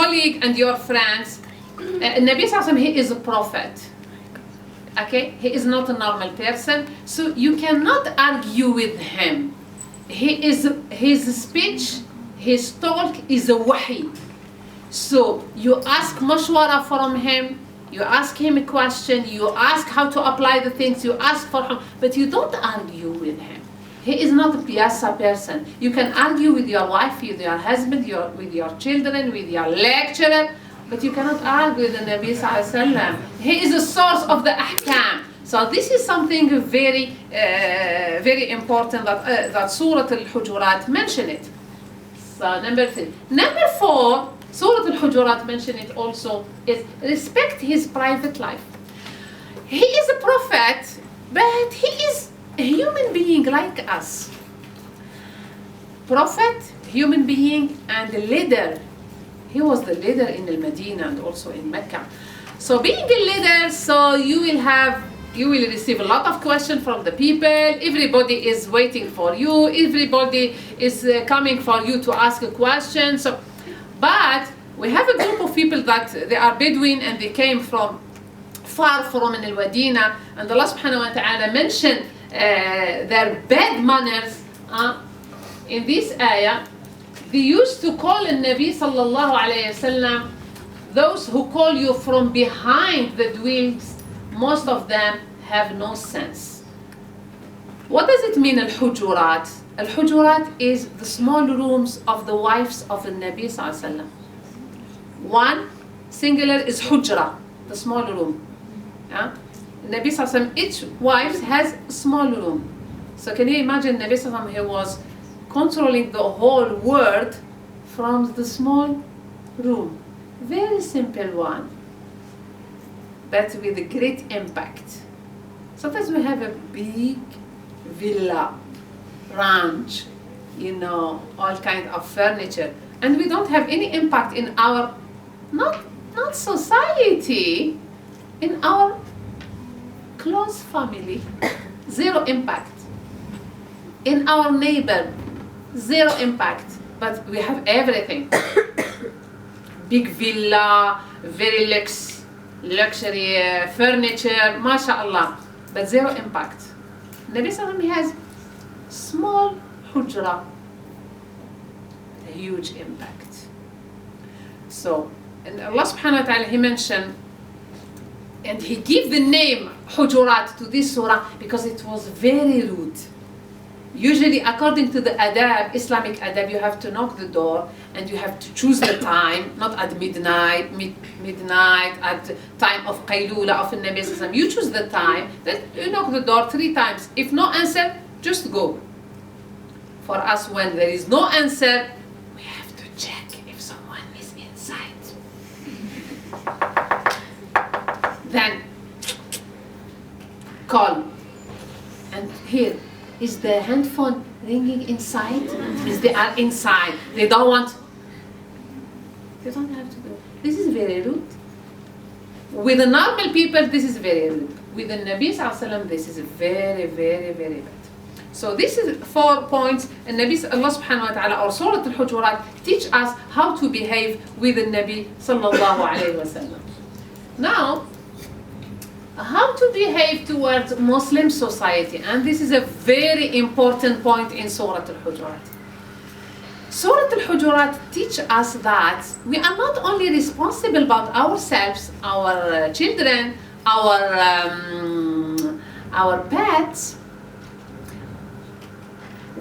colleague and your friends. Nabi Sallallahu Alaihi Wasallam, he is a prophet. Okay, he is not a normal person, so you cannot argue with him. His speech, his talk is a wahi. So you ask mashwara from him, you ask him a question, you ask how to apply the things, you ask for him, but you don't argue with him. He is not a piazza person. You can argue with your wife, with your husband, with your children, with your lecturer, but you cannot argue with the Nabi Sallallahu Alaihi Wasallam. He is the source of the ahkam. So this is something very, very important that Surah Al-Hujurat mention it. So number 3. Number 4, Surah Al-Hujurat mention it also, is respect his private life. He is a prophet, but he is a human being like us. Prophet, human being, and a leader. He was the leader in Al-Medina and also in Mecca. So being a leader, so you will receive a lot of questions from the people. Everybody is waiting for you. Everybody is coming for you to ask a question. So, but we have a group of people that they are Bedouin and they came from far from Al-Medina, and Allah subhanahu wa ta'ala mentioned their bad manners in this ayah. They used to call the Nabi sallallahu alayhi wasallam, those who call you from behind the dwellings, most of them have no sense. What does it mean, Al-Hujurat? Al-Hujurat is the small rooms of the wives of the Nabi sallallahu alayhi wasallam. One singular is Hujra, the small room. Yeah? Nabi sallallahu alayhi wasallam, each wife has a small room. So can you imagine Nabi sallallahu alayhi wasallam, he was controlling the whole world from the small room. Very simple one, but with a great impact. Sometimes we have a big villa, ranch, all kind of furniture, and we don't have any impact in our, not society, in our close family, zero impact. In our neighbor, zero impact, but we have everything. Big villa, very luxury furniture, mashallah, but zero impact. Nabi Sallallahu Alaihi Wasallam has small hujra, a huge impact. So, and Allah subhanahu wa ta'ala, he mentioned, and he gave the name Hujurat to this surah because it was very rude. Usually, according to the adab, Islamic adab, you have to knock the door and you have to choose the time, not at midnight, at time of qaylula of the Nabi Sallallahu Alaihi Wasallam. You choose the time, then you knock the door 3 times. If no answer, just go. For us, when there is no answer, we have to check if someone is inside. Then, call. And here, is the handphone ringing inside? Means they are inside. They don't want. You don't have to do. This is very rude. With the normal people, this is very rude. With the Nabi Sallallahu Alaihi Wasallam, this is very, very, very bad. So this is 4 points. And Nabi, Allah Subhanahu wa Taala, or Surah Al-Hujurat, teach us how to behave with the Nabi Sallallahu Alaihi Wasallam. Now, how to behave towards Muslim society, and this is a very important point in Surah Al-Hujurat. Surah Al-Hujurat teach us that we are not only responsible about ourselves, our children, our pets,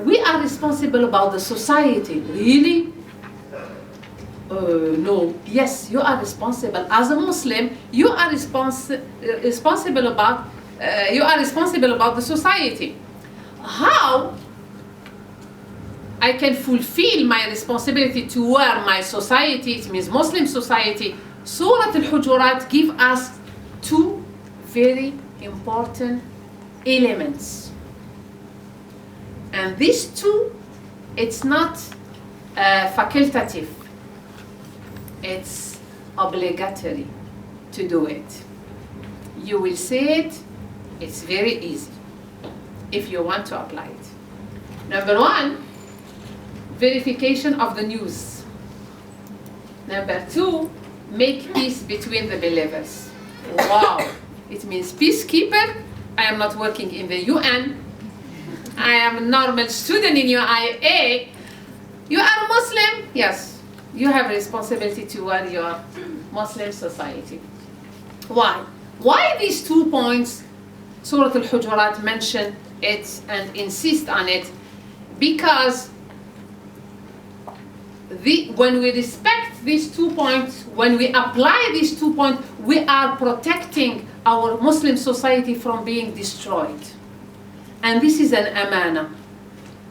we are responsible about the society. Really? No. Yes, you are responsible. As a Muslim, you are responsible about the society. How I can fulfill my responsibility toward my society, it means Muslim society? Surah Al-Hujurat give us 2 very important elements. And these 2, it's not facultative. It's obligatory to do it. You will see it. It's very easy if you want to apply it. Number 1, verification of the news. Number 2, make peace between the believers. Wow, it means peacekeeper. I am not working in the UN. I am a normal student in UIA. You are a Muslim? Yes. You have a responsibility toward your Muslim society. Why? Why these 2 points? Surah Al-Hujurat mention it and insist on it because when we respect these 2 points, when we apply these 2 points, we are protecting our Muslim society from being destroyed. And this is an amana.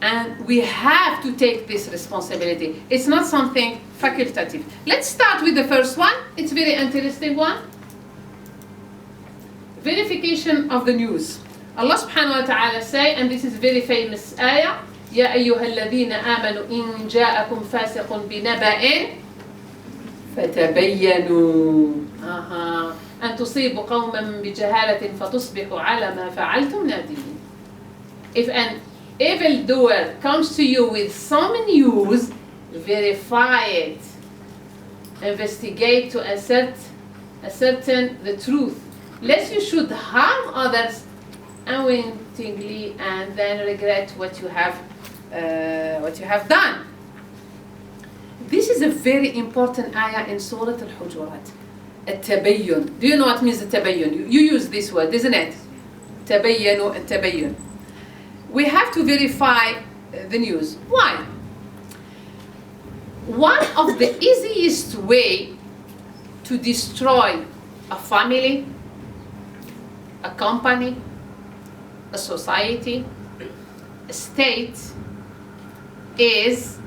And we have to take this responsibility. It's not something facultative. Let's start with the first one. It's a very interesting one. Verification of the news. Allah subhanahu wa ta'ala say, and this is very famous ayah, يا أيها الذين آمنوا إن جاءكم فاسق بنبأ فتبينوا أن تصيبوا قوما بجهالة فتصبحوا على ما فعلتم نادمين. If an evildoer comes to you with some news, verify it. Investigate to ascertain the truth, lest you should harm others unwittingly and then regret what you have done. This is a very important ayah in Surah Al-Hujurat. التبين. Do you know what means التبين? You use this word, isn't it? تبينوا التبين. We have to verify the news. Why? One of the easiest way to destroy a family, a company, a society, a state is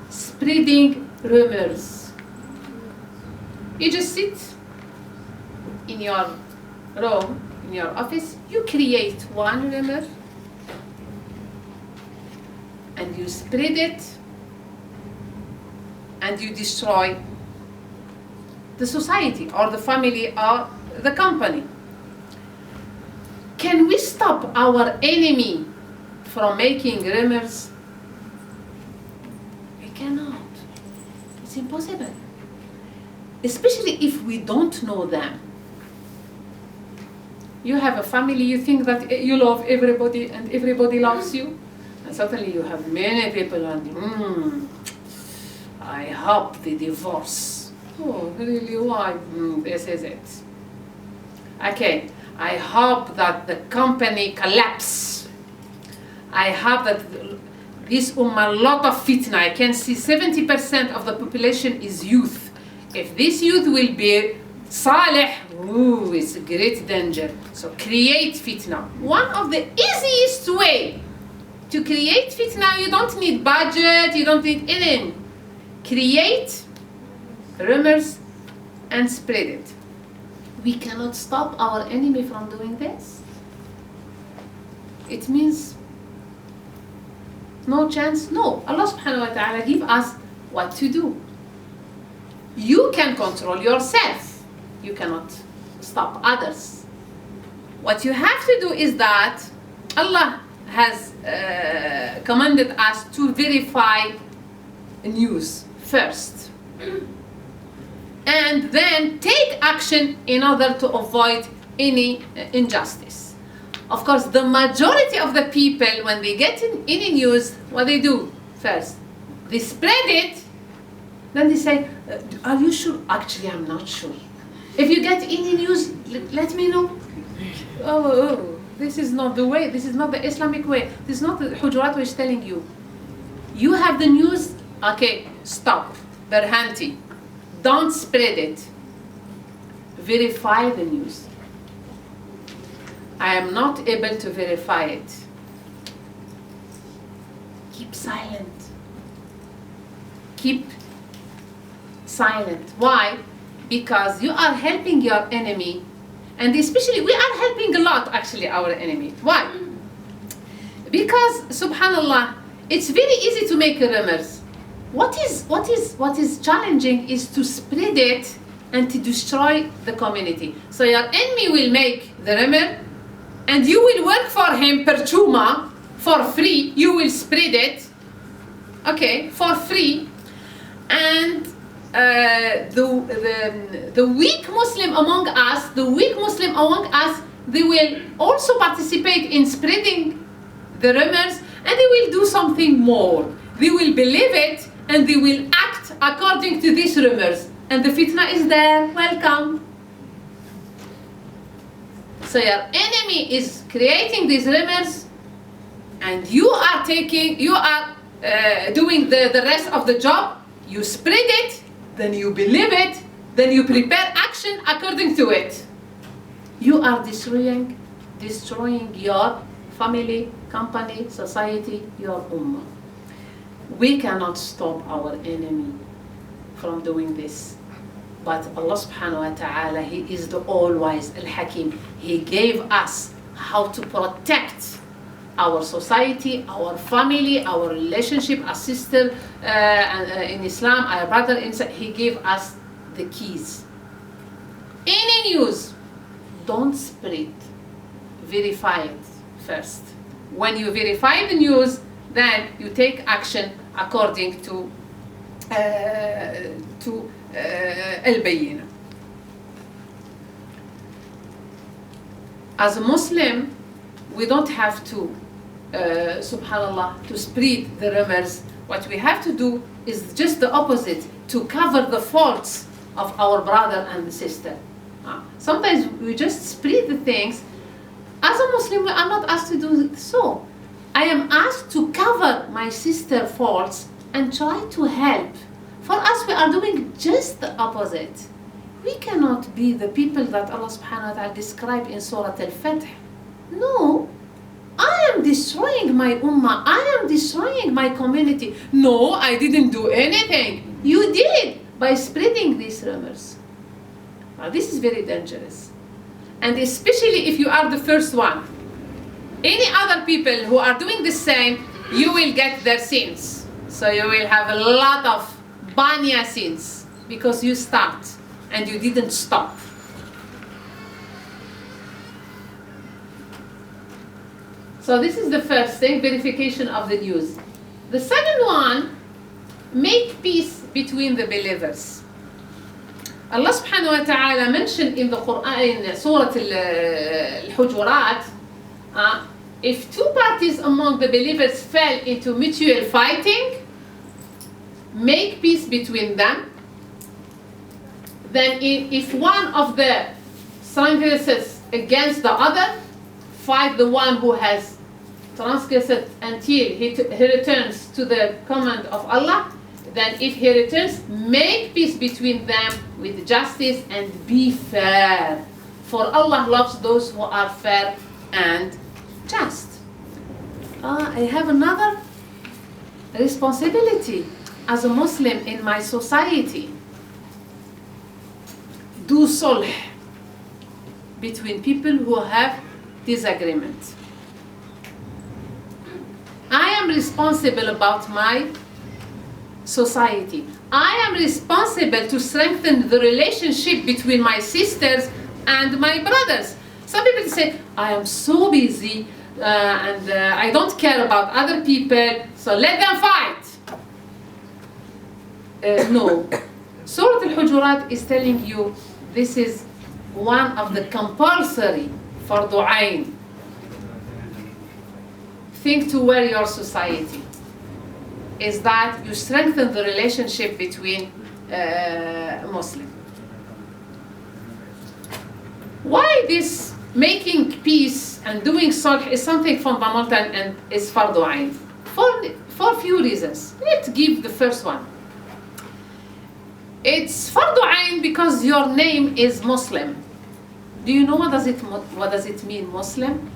spreading rumors. You just sit in your room, in your office, you create one rumor and you spread it and you destroy the society or the family or the company. Can we stop our enemy from making rumors? We cannot. It's impossible. Especially if we don't know them. You have a family, you think that you love everybody and everybody loves you. And suddenly you have many people and I hope they divorce. Oh, really? Why? This is it. Okay. I hope that the company collapse. I hope that this a lot of fitna. I can see 70% of the population is youth. If this youth will be salih, it's a great danger. So create fitna. One of the easiest way to create fitna, you don't need budget, you don't need anything. Create rumors and spread it. We cannot stop our enemy from doing this. It means no chance? No. Allah subhanahu wa ta'ala give us what to do. You can control yourself. You cannot stop others. What you have to do is that Allah has commanded us to verify news first. And then take action in order to avoid any injustice. Of course, the majority of the people, when they get in any news, what they do first? They spread it, then they say, are you sure? Actually, I'm not sure. If you get any news, let me know. Oh, this is not the way. This is not the Islamic way. This is not the Hujurat way is telling you. You have the news, okay, stop. Berhanti. Don't spread it. Verify the news. I am not able to verify it. Keep silent. Keep silent. Why? Because you are helping your enemy, and especially we are helping a lot actually our enemy. Why? Because subhanallah, it's very easy to make rumors. What is challenging is to spread it and to destroy the community. So your enemy will make the rumor, and you will work for him perchuma, for free. You will spread it, okay, for free, and the weak Muslim among us, they will also participate in spreading the rumors, and they will do something more. They will believe it, and they will act according to these rumors. And the fitna is there. Welcome. So your enemy is creating these rumors, and you are doing the rest of the job. You spread it, then you believe it, then you prepare action according to it. You are destroying your family, company, society, your ummah. We cannot stop our enemy from doing this. But Allah subhanahu wa ta'ala, He is the all-wise, Al-Hakim. He gave us how to protect our society, our family, our relationship, our sister in Islam, our brother in Islam. He gave us the keys. Any news, don't spread. Verify it first. When you verify the news, then you take action according to al-bayyinah. As a Muslim, we don't have to, subhanallah, to spread the rumors. What we have to do is just the opposite, to cover the faults of our brother and sister. Sometimes we just spread the things. As a Muslim, we are not asked to do so. I am asked to cover my sister's faults and try to help. For us, we are doing just the opposite. We cannot be the people that Allah subhanahu wa ta'ala described in Surah Al-Fath. No, I am destroying my ummah. I am destroying my community. No, I didn't do anything. You did by spreading these rumors. Now, this is very dangerous. And especially if you are the first one. Any other people who are doing the same, you will get their sins. So you will have a lot of banya sins because you start and you didn't stop. So this is the first thing, verification of the news. The second one, make peace between the believers. Allah subhanahu wa ta'ala mentioned in the Quran, in Surah Al-Hujurat, if two parties among the believers fell into mutual fighting, make peace between them. Then if one of the transgresses against the other, fight the one who has transgressed until he returns to the command of Allah. Then if he returns, make peace between them with justice and be fair. For Allah loves those who are fair and just. I have another responsibility as a Muslim in my society. Do sulh between people who have disagreement. I am responsible about my society. I am responsible to strengthen the relationship between my sisters and my brothers. Some people say, I am so busy and I don't care about other people, so let them fight. No. Surah Al-Hujurat is telling you this is one of the compulsory fardu ayn. Think toward your society. Is that you strengthen the relationship between Muslims. Why this making peace and doing sulh is something fundamental and is fardu ayn? For few reasons. Let's give the first one. It's fardu ayn because your name is Muslim. Do you know what does it mean, Muslim?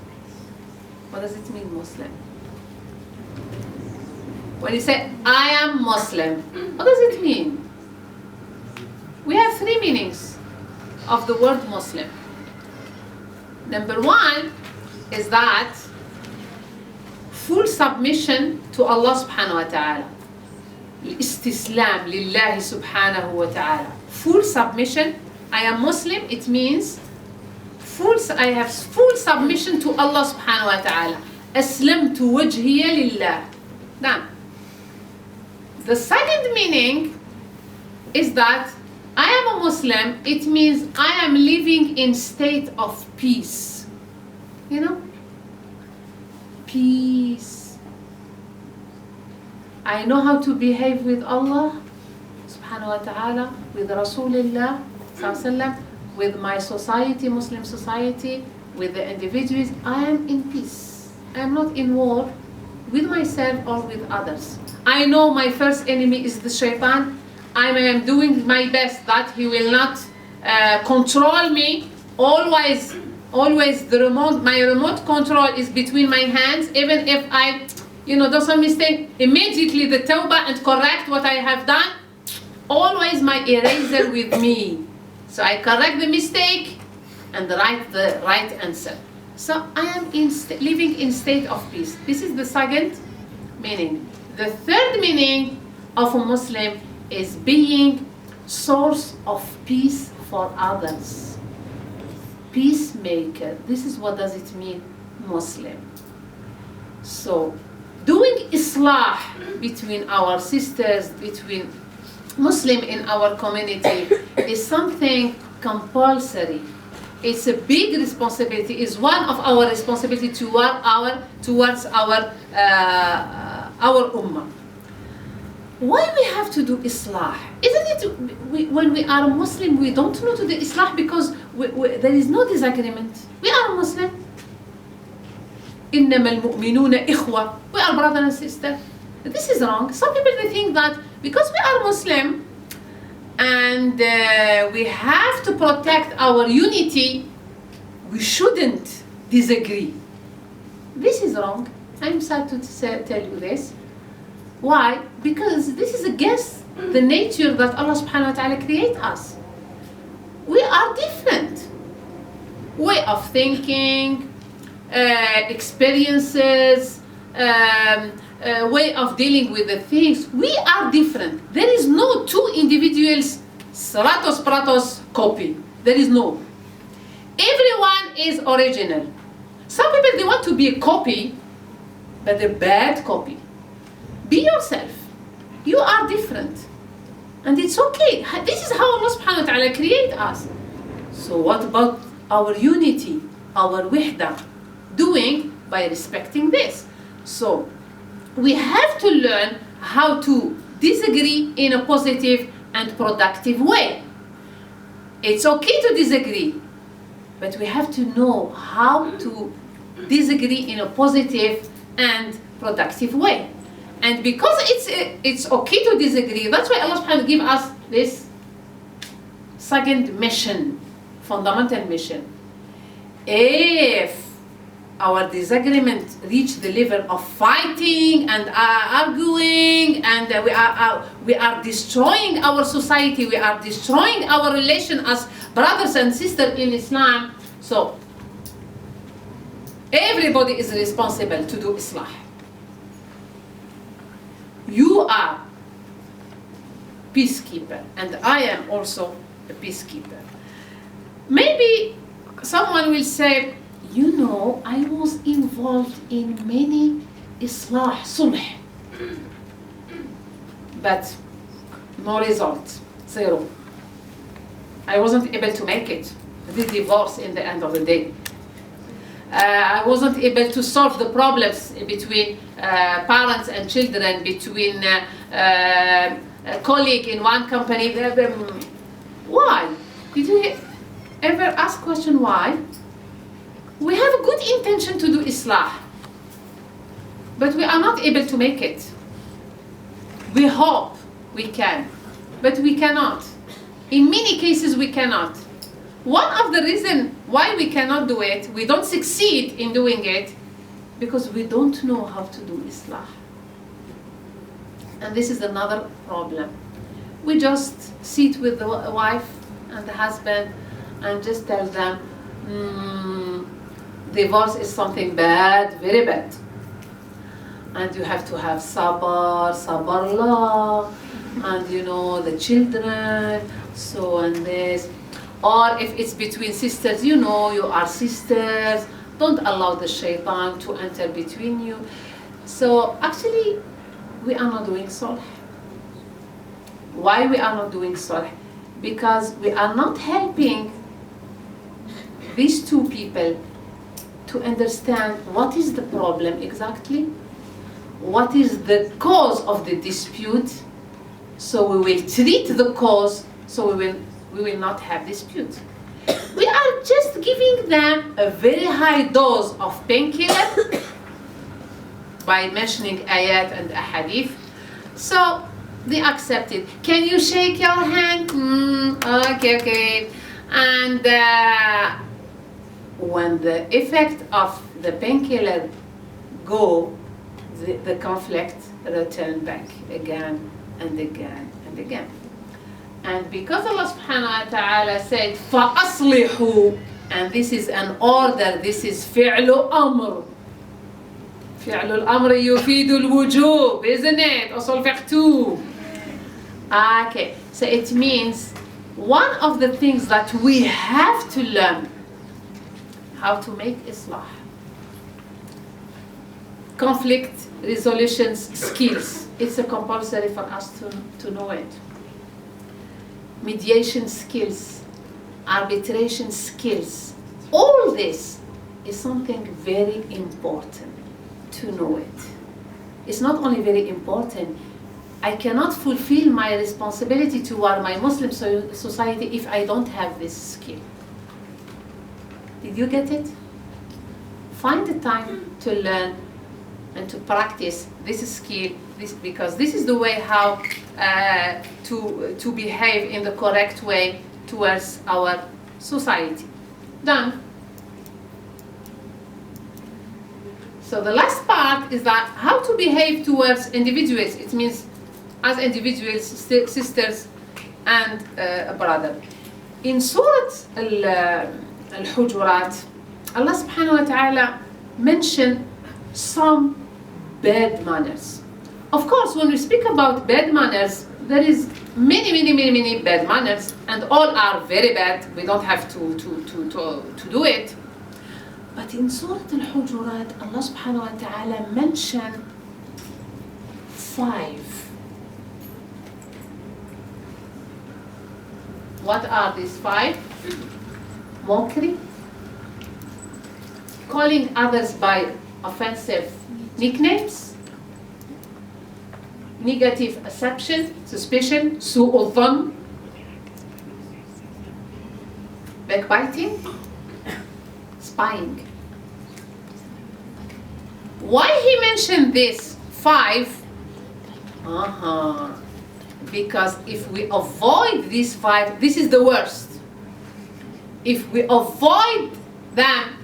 What does it mean, Muslim? When you say, I am Muslim, what does it mean? We have three meanings of the word Muslim. Number one is that full submission to Allah subhanahu wa ta'ala. Istislam lillahi subhanahu wa ta'ala. Full submission. I am Muslim, it means I have full submission to Allah subhanahu wa ta'ala. Aslamtu wajhiya lillah. Now, the second meaning is that I am a Muslim, it means I am living in state of peace. You know? Peace. I know how to behave with Allah subhanahu wa ta'ala, with Rasulullah sallallahu, with my society, Muslim society, with the individuals. I am in peace. I am not in war with myself or with others. I know my first enemy is the shaitan. I am doing my best that he will not control me. Always my remote control is between my hands. Even if I, do some mistake, immediately the tawbah and correct what I have done. Always my eraser with me. So I correct the mistake and write the right answer. So I am living in state of peace. This is the second meaning. The third meaning of a Muslim is being source of peace for others. Peacemaker. This is what does it mean, Muslim. So doing islah between our sisters, between Muslim in our community is something compulsory. It's a big responsibility. It's one of our responsibility towards our ummah. Why we have to do islah? Isn't it when we are Muslim we don't know to do islah because there is no disagreement. We are Muslim. إنما المؤمنون إخوة. We are brother and sister. This is wrong. Some people they think that because we are Muslim and we have to protect our unity, we shouldn't disagree. This is wrong. I'm sad to tell you this. Why? Because this is against the nature that Allah subhanahu wa ta'ala create us. We are different. Way of thinking, experiences, way of dealing with the things. We are different. There is no two individuals, stratos pratos copy. There is no. Everyone is original. Some people they want to be a copy, but a bad copy. Be yourself. You are different. And it's okay. This is how Allah subhanahu wa ta'ala create us. So what about our unity, our wihda? Doing by respecting this. So we have to learn how to disagree in a positive and productive way. It's okay to disagree, but we have to know how to disagree in a positive and productive way. And because it's okay to disagree, that's why Allah subhanahu wa ta'ala give us this second mission, fundamental mission. If our disagreement reach the level of fighting and arguing, and we are destroying our society, we are destroying our relation as brothers and sisters in Islam, so everybody is responsible to do islah. You are peacekeeper, and I am also a peacekeeper. Maybe someone will say, I was involved in many islah, sulh, but no result, zero. I wasn't able to make it. The divorce in the end of the day. I wasn't able to solve the problems between parents and children, between a colleague in one company. Why? Did you ever ask question why? We have a good intention to do islah, but we are not able to make it. We hope we can, but we cannot. In many cases we cannot. One of the reasons why we cannot do it, we don't succeed in doing it, because we don't know how to do islah. And this is another problem. We just sit with the wife and the husband and just tell them, divorce is something bad, very bad. And you have to have sabarullah, and the children, so and this. Or if it's between sisters, you are sisters, don't allow the shaitan to enter between you. So actually, we are not doing sulh. Why we are not doing sulh? Because we are not helping these two people to understand what is the problem exactly, what is the cause of the dispute, so we will treat the cause, so we will not have dispute. We are just giving them a very high dose of painkiller by mentioning ayat and ahadith, so they accept it. Can you shake your hand? Okay. And when the effect of the painkiller go, the conflict return back again and again and again. And because Allah subhanahu wa ta'ala said فَأَصْلِحُوا, and this is an order, this is فِعْلُ أَمْرٍ. فِعْلُ الْأَمْرِ يُفِيدُ الْوُجُوبِ, isn't it? أصول fiqh 2. Okay, so it means one of the things that we have to learn, how to make islah. Conflict resolution skills, it's a compulsory for us to know it. Mediation skills, arbitration skills, all this is something very important to know it. It's not only very important, I cannot fulfill my responsibility toward my Muslim society if I don't have this skill. Did you get it? Find the time to learn and to practice this skill, because this is the way how to behave in the correct way towards our society. Done. So the last part is that how to behave towards individuals. It means as individuals, sisters, and a brother. In Surah Al-Hujurat, Allah subhanahu wa ta'ala mentioned some bad manners. Of course, when we speak about bad manners, there is many bad manners, and all are very bad. We don't have to do it. But in Surah Al-Hujurat, Allah subhanahu wa ta'ala mentioned 5. What are these 5? Mockery, calling others by offensive nicknames, negative assumption, suspicion, su'ul dhann, backbiting, spying. Why he mentioned this 5? Because if we avoid these 5, this is the worst. If we avoid them,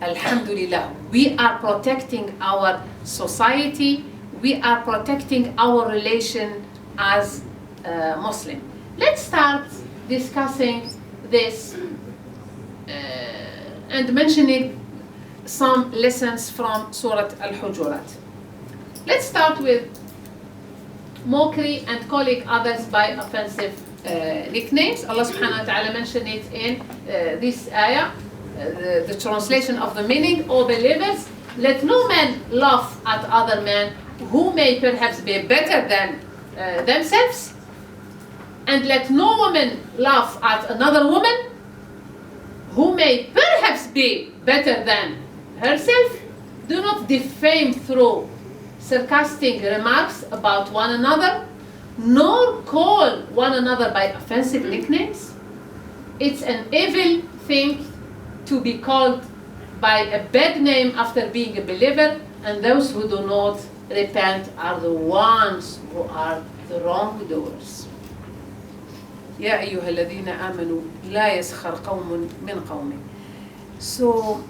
alhamdulillah, we are protecting our society, we are protecting our relation as Muslim. Let's start discussing this and mentioning some lessons from Surah Al-Hujurat. Let's start with mockery and calling others by offensive nicknames. Allah subhanahu wa ta'ala mentioned it in this ayah, the translation of the meaning. O believers, let no man laugh at other men who may perhaps be better than themselves, and let no woman laugh at another woman who may perhaps be better than herself. Do not defame through sarcastic remarks about one another, nor call one another by offensive nicknames. It's an evil thing to be called by a bad name after being a believer, and those who do not repent are the ones who are the wrongdoers. يا أيها الذين آمنوا لا يسخر قوم من قوم. So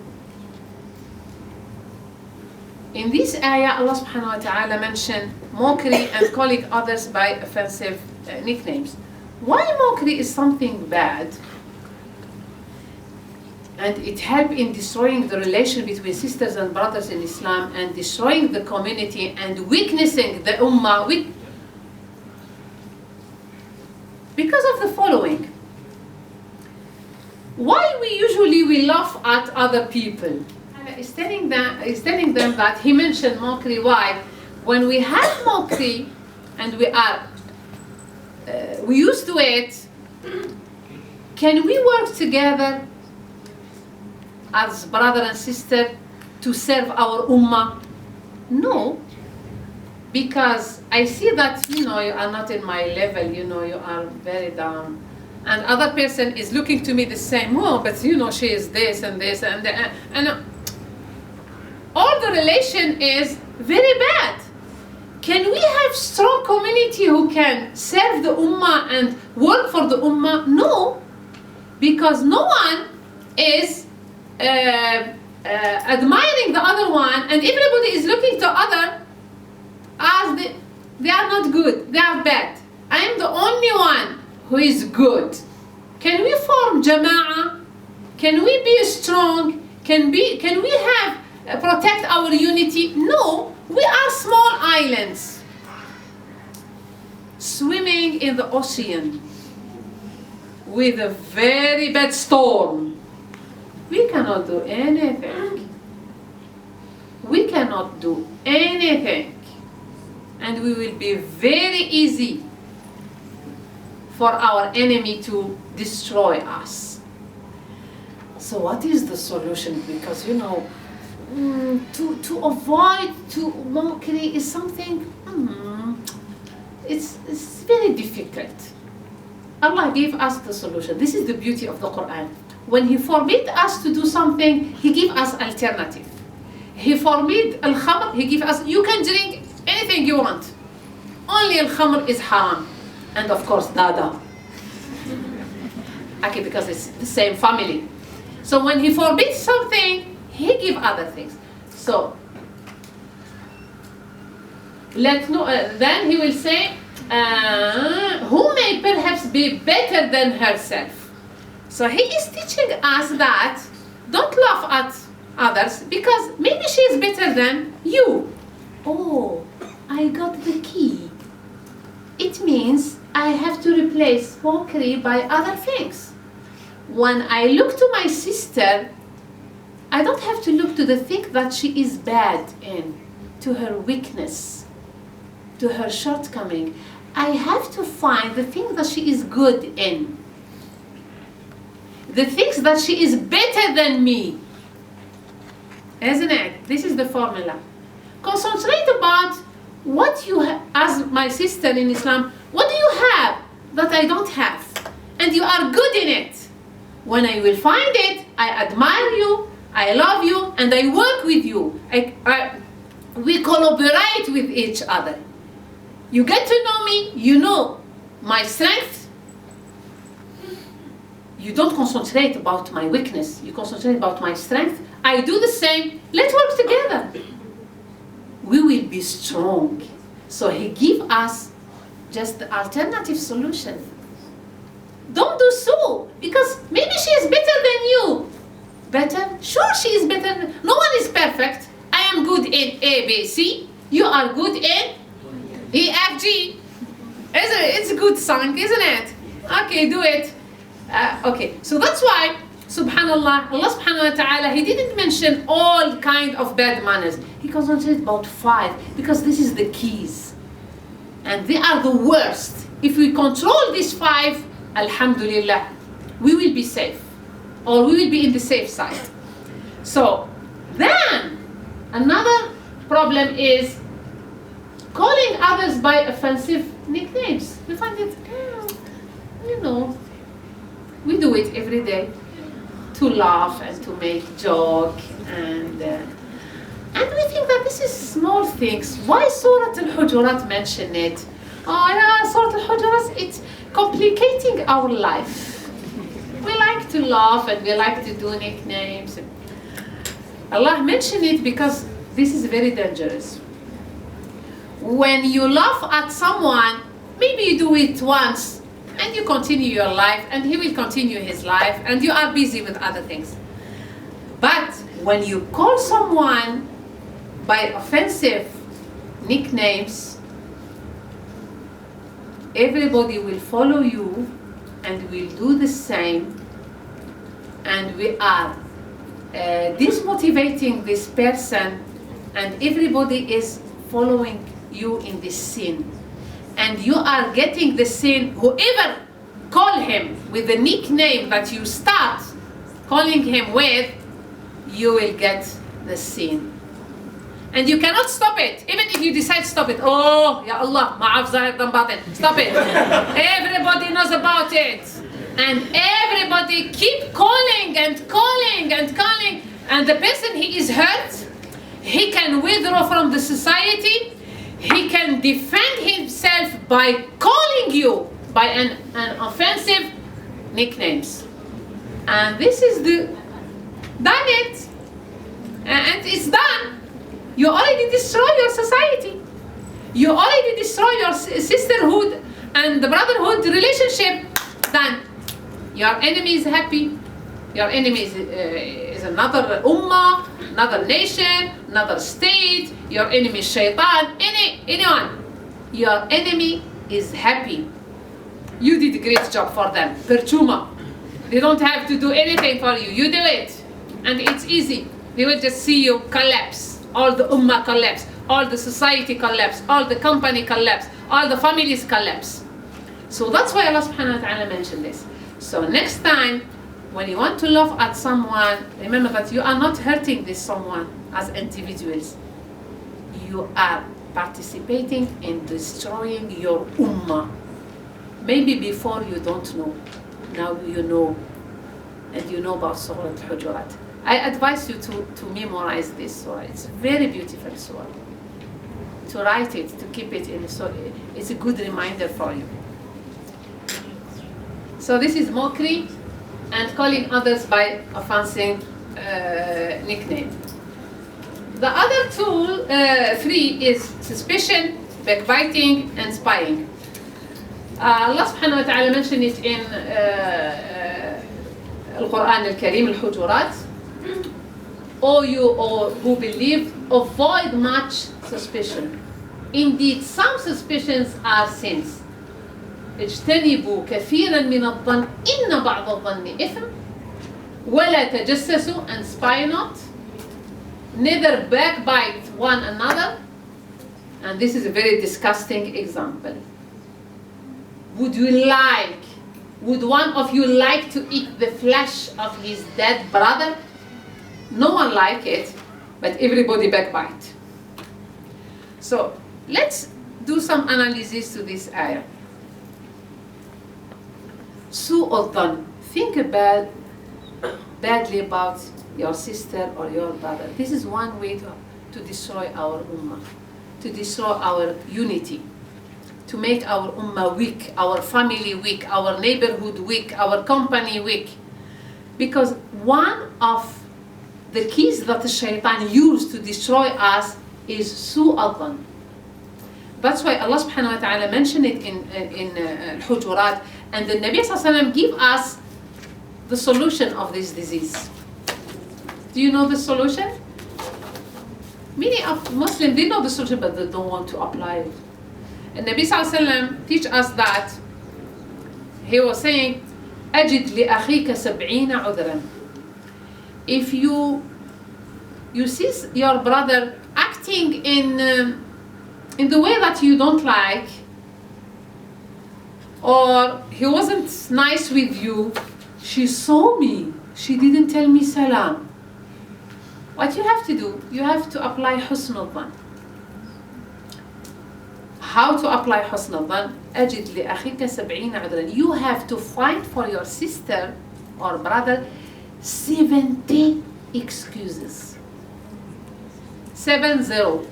in this ayah, Allah subhanahu wa ta'ala mentioned mockery and calling others by offensive nicknames. Why mockery is something bad, and it helps in destroying the relation between sisters and brothers in Islam, and destroying the community and weaknessing the ummah because of the following. Why we laugh at other people? Is telling them that he mentioned mockery. Why? When we have mockery and we are we used to it. Can we work together as brother and sister to serve our ummah? No, because I see that, you are not in my level, you are very down. And other person is looking to me the same, but she is this and this and that. And all the relation is very bad. Can we have strong community who can serve the ummah and work for the ummah? No, because no one is admiring the other one, and everybody is looking to other as they are not good, they are bad. I am the only one who is good. Can we form jama'ah? Can we be strong? Can we have protect our unity? No, we are small islands swimming in the ocean with a very bad storm. We cannot do anything. We cannot do anything. And we will be very easy for our enemy to destroy us. So what is the solution? Because to avoid mockery is something, it's very difficult. Allah gave us the solution. This is the beauty of the Quran. When He forbid us to do something, He give us alternative. He forbid al-khamr, He give us, you can drink anything you want. Only al-khamr is haram. And of course, dada. Okay, because it's the same family. So when He forbids something, He give other things. So, then He will say, who may perhaps be better than herself. So He is teaching us that don't laugh at others because maybe she is better than you. Oh, I got the key. It means I have to replace mockery by other things. When I look to my sister, I don't have to look to the thing that she is bad in, to her weakness, to her shortcoming. I have to find the thing that she is good in, the things that she is better than me. Isn't it? This is the formula. Concentrate about what you have, as my sister in Islam, what do you have that I don't have? And you are good in it. When I will find it, I admire you, I love you, and I work with you. We collaborate with each other. You get to know me, you know my strength. You don't concentrate about my weakness, you concentrate about my strength. I do the same. Let's work together. We will be strong. So He give us just the alternative solution. Don't do so, because maybe she is better than you. Better? Sure, she is better. No one is perfect. I am good in A, B, C. You are good in E, F, G. It's a good song, isn't it? Okay, do it. Okay, so that's why, subhanallah, Allah subhanahu wa ta'ala, He didn't mention all kind of bad manners. He concentrated about 5, because this is the keys. And they are the worst. If we control these 5, alhamdulillah, we will be safe. Or we will be in the safe side. So, then, another problem is calling others by offensive nicknames. We find it, we do it every day to laugh and to make joke, and we think that this is small things. Why Surah Al-Hujurat mention it? Oh yeah, Surah Al-Hujurat, it's complicating our life. We like to laugh and we like to do nicknames. Allah mentioned it because this is very dangerous. When you laugh at someone, maybe you do it once and you continue your life and he will continue his life and you are busy with other things. But when you call someone by offensive nicknames, everybody will follow you and will do the same, and we are dismotivating this person, and everybody is following you in this sin. and you are getting the sin, whoever call him with the nickname that you start calling him with, you will get the sin. And you cannot stop it. Even if you decide to stop it. Oh, Ya Allah, ma'af zahir dan batin. Stop it. Everybody knows about it. And everybody keep calling and calling and calling. And the person he is hurt, he can withdraw from the society. He can defend himself by calling you by an offensive nicknames. And this is done it. And it's done. You already destroy your society. You already destroy your sisterhood and the brotherhood relationship. Done. Your enemy is happy. Your enemy is another ummah, another nation, another state. Your enemy is shaitan. Anyone. Your enemy is happy. You did a great job for them. Perchuma. They don't have to do anything for you. You do it. And it's easy. They will just see you collapse. All the ummah collapse. All the society collapse. All the company collapse. All the families collapse. So that's why Allah subhanahu wa ta'ala mentioned this. So next time, when you want to laugh at someone, remember that you are not hurting this someone as individuals. You are participating in destroying your ummah. Maybe before you don't know. Now you know. And you know about Surah Al-Hujurat. I advise you to memorize this surah. It's a very beautiful surah. To write it, to keep it in, so it's a good reminder for you. So this is mockery and calling others by offensive nickname. The other three is suspicion, backbiting, and spying. Allah subhanahu wa ta'ala mentioned it in Al-Quran Al-Karim, Al-Hujurat. O you all who believe, avoid much suspicion. Indeed, some suspicions are sins. اجتنبوا كثيرا من الظن إن بعض الظن إثم ولا تجسسوا, and spy not, neither backbite one another. And this is a very disgusting example. Would one of you like to eat the flesh of his dead brother? No one like it, but everybody backbite. So let's do some analysis to this ayah. Su'ul dhan. Think badly about your sister or your brother. This is one way to destroy our ummah, to destroy our unity, to make our ummah weak, our family weak, our neighborhood weak, our company weak. Because one of the keys that the shaitan used to destroy us is su'ul dhan. That's why Allah subhanahu wa ta'ala mentioned it in Al-Hujurat, and the Nabi sallallahu alayhi wa sallam give us the solution of this disease. Do you know the solution? Many of Muslims, they know the solution, but they don't want to apply it. And Nabi sallallahu alayhi wa sallam teach us that he was saying, أجد لأخيك 70 عذرا. If you see your brother acting in the way that you don't like, or he wasn't nice with you, she saw me, she didn't tell me salam. What you have to do, you have to apply husnul dhan. How to apply husnul dhan? أجد لأخيك 70 عذرا. You have to find for your sister or brother 70 excuses. 70.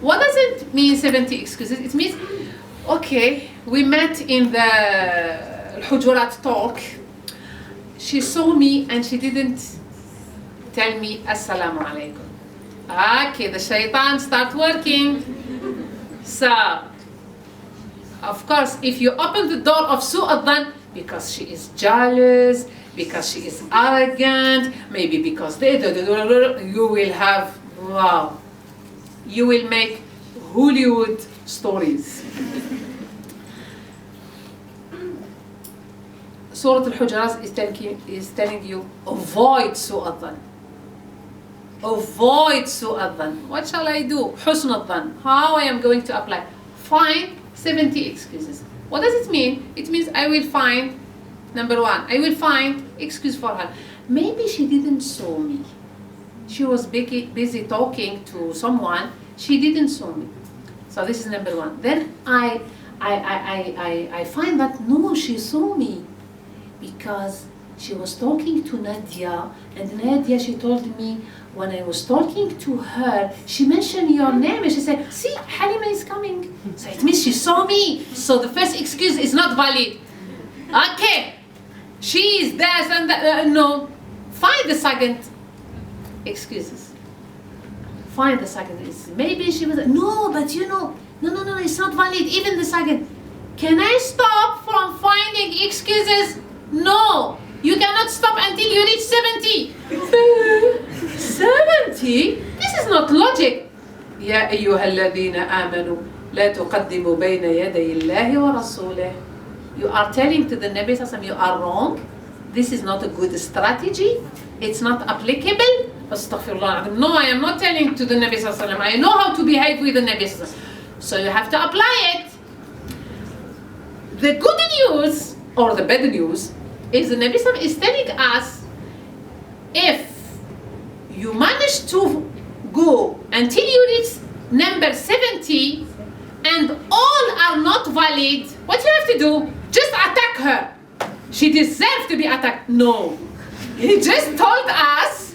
What does it mean 70 excuses? It means, okay, we met in the Al-Hujurat talk. She saw me and she didn't tell me Assalamu alaikum. Okay, the shaitan start working. So, of course, if you open the door of su'ul dhan, because she is jealous, because she is arrogant, maybe because you will have, wow, you will make Hollywood stories. Surah Al-Hujurat is telling you, avoid su'ul dhan. Avoid su'ul dhan. What shall I do? Husnul dhan. How I am going to apply? find 70 excuses. What does it mean? It means I will find, number one, I will find excuse for her. Maybe she didn't saw me. She was busy talking to someone. She didn't saw me. So this is number one. Then I find that no, she saw me because she was talking to Nadia, and Nadia, she told me when I was talking to her, she mentioned your name, and she said, see, Halima is coming. So it means she saw me. So the first excuse is not valid. Okay, she is this and that. No, find the second excuses. Find the second excuses. Maybe she was, no, but you know, no, it's not valid, even the second. Can I stop from finding excuses? No. You cannot stop until you reach 70. 70? This is not logic. يا أيها الذين آمنوا لا تقدموا بين يدي الله ورسوله. You are telling to the Nabi Sallallahu Alaihi Wasallam, you are wrong. This is not a good strategy. It's not applicable. Astaghfirullah. No, I am not telling to the Nabi Sallallahu Alaihi Wasallam. I know how to behave with the Nabi Sallallahu Alaihi Wasallam. So you have to apply it. The good news or the bad news is the Nabi Sallallahu is telling us, if you manage to go until you reach number 70 and all are not valid, what you have to do? Just attack her. She deserves to be attacked. No. He just told us,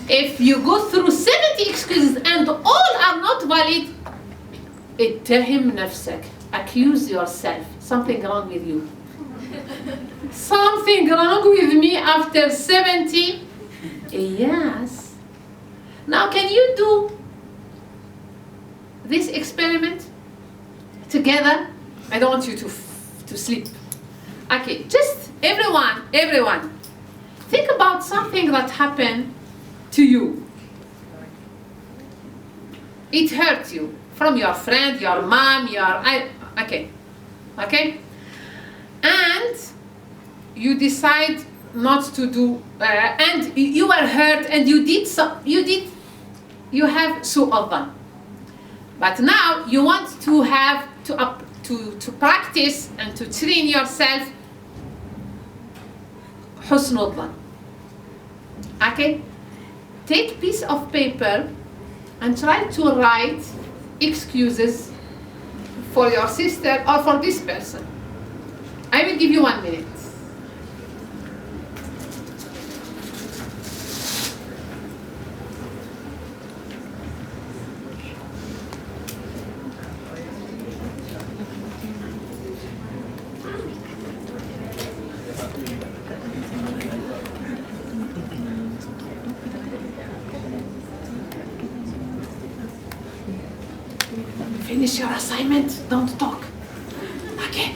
if you go through 70 excuses and all are not valid, اتهم نفسك. Accuse yourself. Something wrong with you. Something wrong with me after 70? Yes. Now can you do this experiment together? I don't want you to sleep. Okay, just everyone, think about something that happened to you. It hurt you from your friend, your mom, okay. And you decide not to do, and you were hurt, and you have su'u adhan. But now you want to have to practice and to train yourself husnul dhan. Okay? Take piece of paper and try to write excuses for your sister or for this person. I will give you 1 minute. Finish your assignment, don't talk. Okay.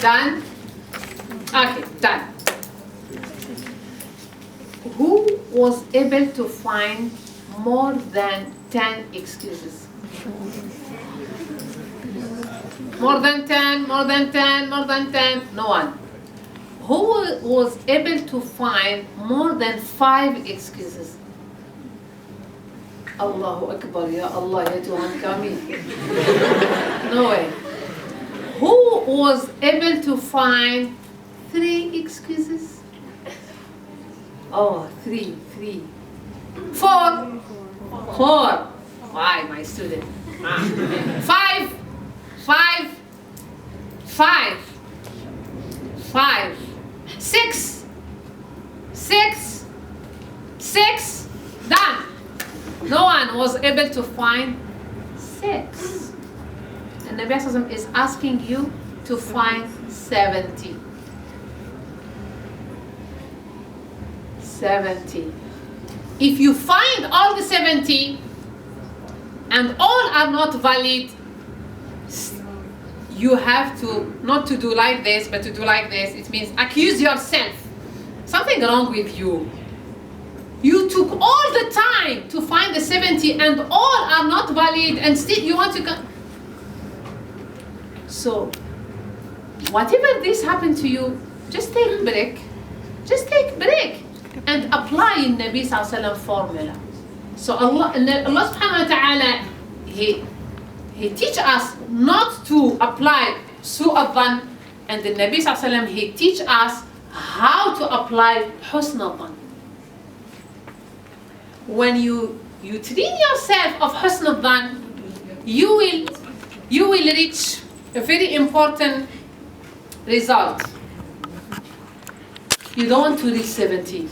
Done? Okay, done. Who was able to find more than 10 excuses? More than 10, more than 10, more than 10? No one. Who was able to find more than 5 excuses? Allahu Akbar, Ya Allah, Ya Tuhan kami. No way. Who was able to find 3 excuses? Oh, 3. 4. Why, my student? 5. 6. Done. No one was able to find 6. And Nabi Sallallahu is asking you to find 70. 70. If you find all the 70 and all are not valid, you have to not to do like this, but to do like this. It means accuse yourself. Something wrong with you. You took all the time to find the 70 and all are not valid, and still you want to go. So, whatever this happened to you, just take a break. Just take a break and apply in Nabi Sallallahu Alaihi Wasallam formula. So Allah subhanahu wa ta'ala, He teach us not to apply su'adhan, and the Nabi Sallallahu Alaihi Wasallam, He teach us how to apply husnadhan. When you train yourself of husnadhan, you will reach a very important result. You don't want to reach 70.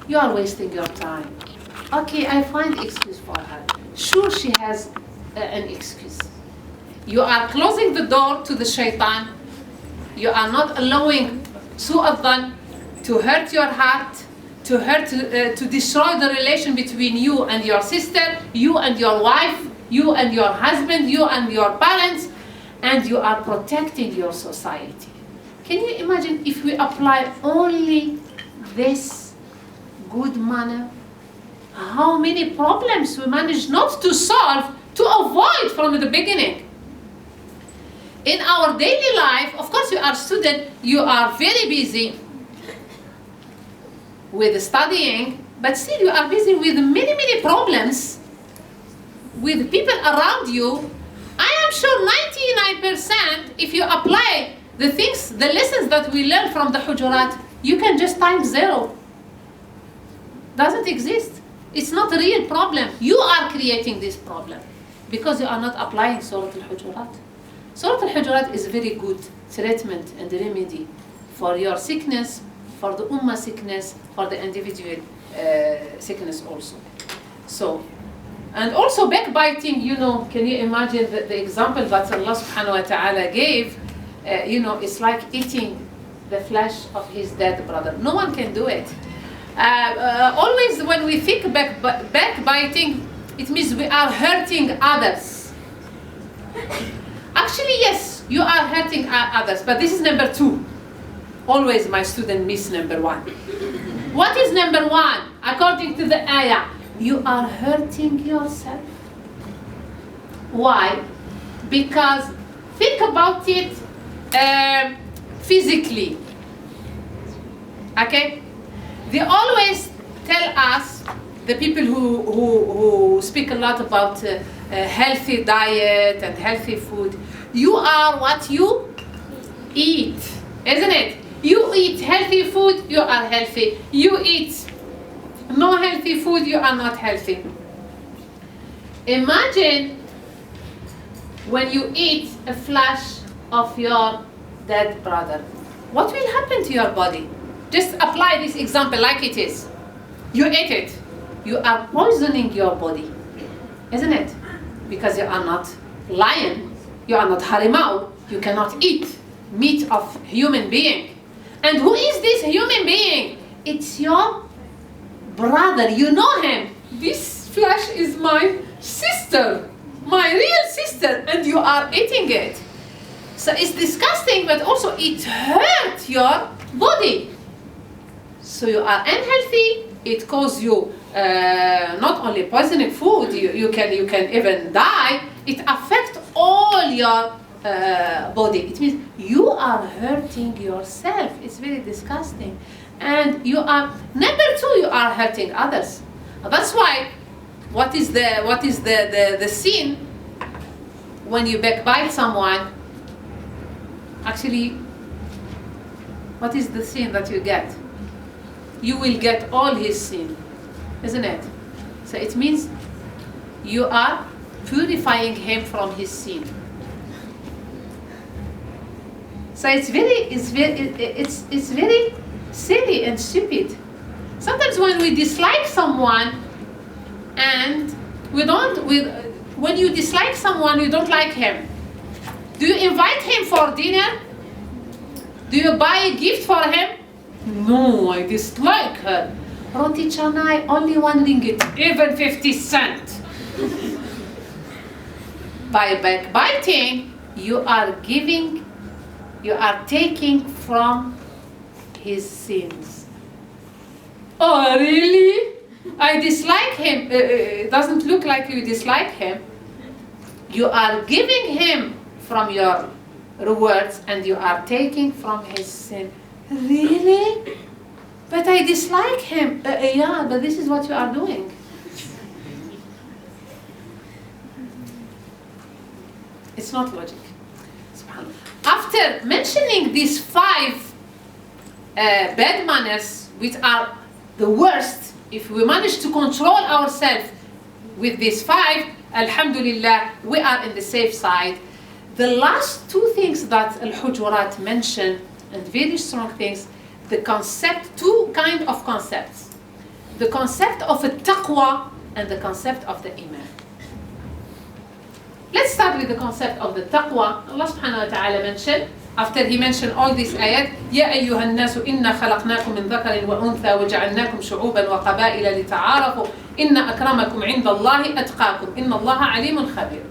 You are wasting your time. Okay, I find excuse for her. Sure, she has an excuse. You are closing the door to the shaitan. You are not allowing su'adhan to hurt your heart, to destroy the relation between you and your sister, you and your wife, you and your husband, you and your parents, and you are protecting your society. Can you imagine if we apply only this good manner? How many problems we manage not to solve, to avoid from the beginning. In our daily life, of course, you are student, you are very busy with studying, but still you are busy with many problems with people around you. I am sure 99%, if you apply the things, the lessons that we learn from the Hujurat, you can just times 0. Doesn't exist. It's not a real problem. You are creating this problem because you are not applying Surah Al-Hujurat. Surah Al-Hujurat is very good treatment and remedy for your sickness, for the ummah sickness, for the individual sickness also. So, and also backbiting, can you imagine the example that Allah subhanahu wa ta'ala gave? It's like eating the flesh of his dead brother. No one can do it. Always when we think backbiting, it means we are hurting others. Actually, yes, you are hurting others, but this is number 2. Always my student miss number 1. What is number 1? According to the ayah, you are hurting yourself. Why? Because think about it physically. Okay? They always tell us, the people who speak a lot about healthy diet and healthy food, you are what you eat, isn't it? You eat healthy food, you are healthy. You eat no healthy food, you are not healthy. Imagine when you eat a flesh of your dead brother. What will happen to your body? Just apply this example like it is. You ate it. You are poisoning your body, isn't it? Because you are not lion, you are not harimau, you cannot eat meat of human being. And who is this human being? It's your brother, you know him. This flesh is my sister, my real sister, and you are eating it. So it's disgusting, but also it hurts your body. So you are unhealthy, it causes you not only poisoning food, you can even die. It affects all your body. It means you are hurting yourself. It's very disgusting. And you are, number 2, you are hurting others. That's why, what is the sin when you backbite someone? Actually, what is the sin that you get? You will get all his sin, isn't it? So it means you are purifying him from his sin. So it's very silly and stupid. Sometimes when we dislike someone, and when you dislike someone, you don't like him, Do you invite him for dinner? Do you buy a gift for him? No, I dislike her. Roti canai, only 1 ringgit, even 50 cents. By backbiting, you are taking from his sins. Oh, really? I dislike him. It doesn't look like you dislike him. You are giving him from your rewards and you are taking from his sin. Really? But I dislike him. Yeah, but this is what you are doing. It's not logic. SubhanAllah. After mentioning these 5 bad manners, which are the worst, if we manage to control ourselves with these 5, alhamdulillah, we are in the safe side. The last 2 things that Al-Hujurat mentioned, and very strong things, the concept, 2 kind of concepts. The concept of a taqwa and the concept of the iman. Let's start with the concept of the taqwa. Allah subhanahu wa ta'ala mentioned, after he mentioned all these ayat, يَا أَيُّهَا النَّاسُ إِنَّا خَلَقْنَاكُم مِّن ذَكَرٍ وَأُنثَى وَجَعَلْنَاكُمْ شُعُوبًا وَقَبَائِلَ لِتَعَارَفُوا إِنَّ أَكْرَمَكُمْ عِندَ اللَّهِ أَتْقَاكُمْ إِنَّ اللَّهَ عَلِيمٌ خَبِيرٌ.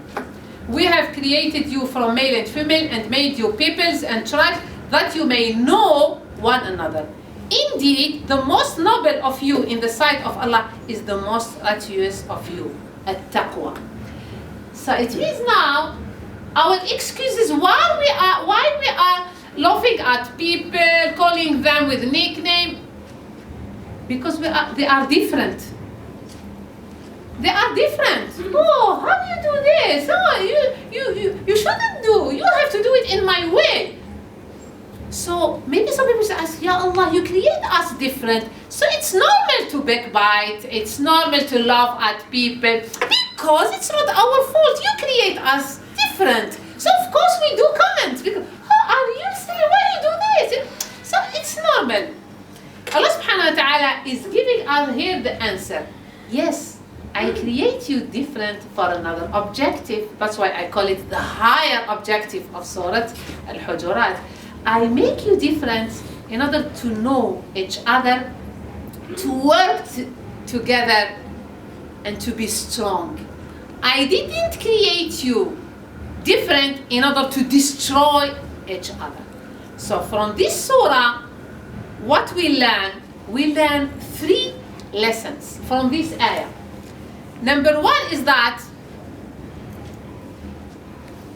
We have created you from male and female and made you peoples and tribes that you may know one another. Indeed, the most noble of you in the sight of Allah is the most righteous of you, at-taqwa. So it means now, our excuses why we are laughing at people, calling them with nickname, because they are different. They are different. Oh, how do you do this? Oh, you shouldn't do. You have to do it in my way. So maybe some people say, Ya Allah, you create us different. So it's normal to backbite. It's normal to laugh at people because it's not our fault. You create us different. So of course we do comments because, how are you still? Why you do this? So it's normal. Allah subhanahu wa ta'ala is giving us here the answer. Yes, I create you different for another objective. That's why I call it the higher objective of Surah Al-Hujurat. I make you different in order to know each other, to work together, and to be strong. I didn't create you different in order to destroy each other. So from this surah, what we learn 3 lessons from this ayah. Number 1 is that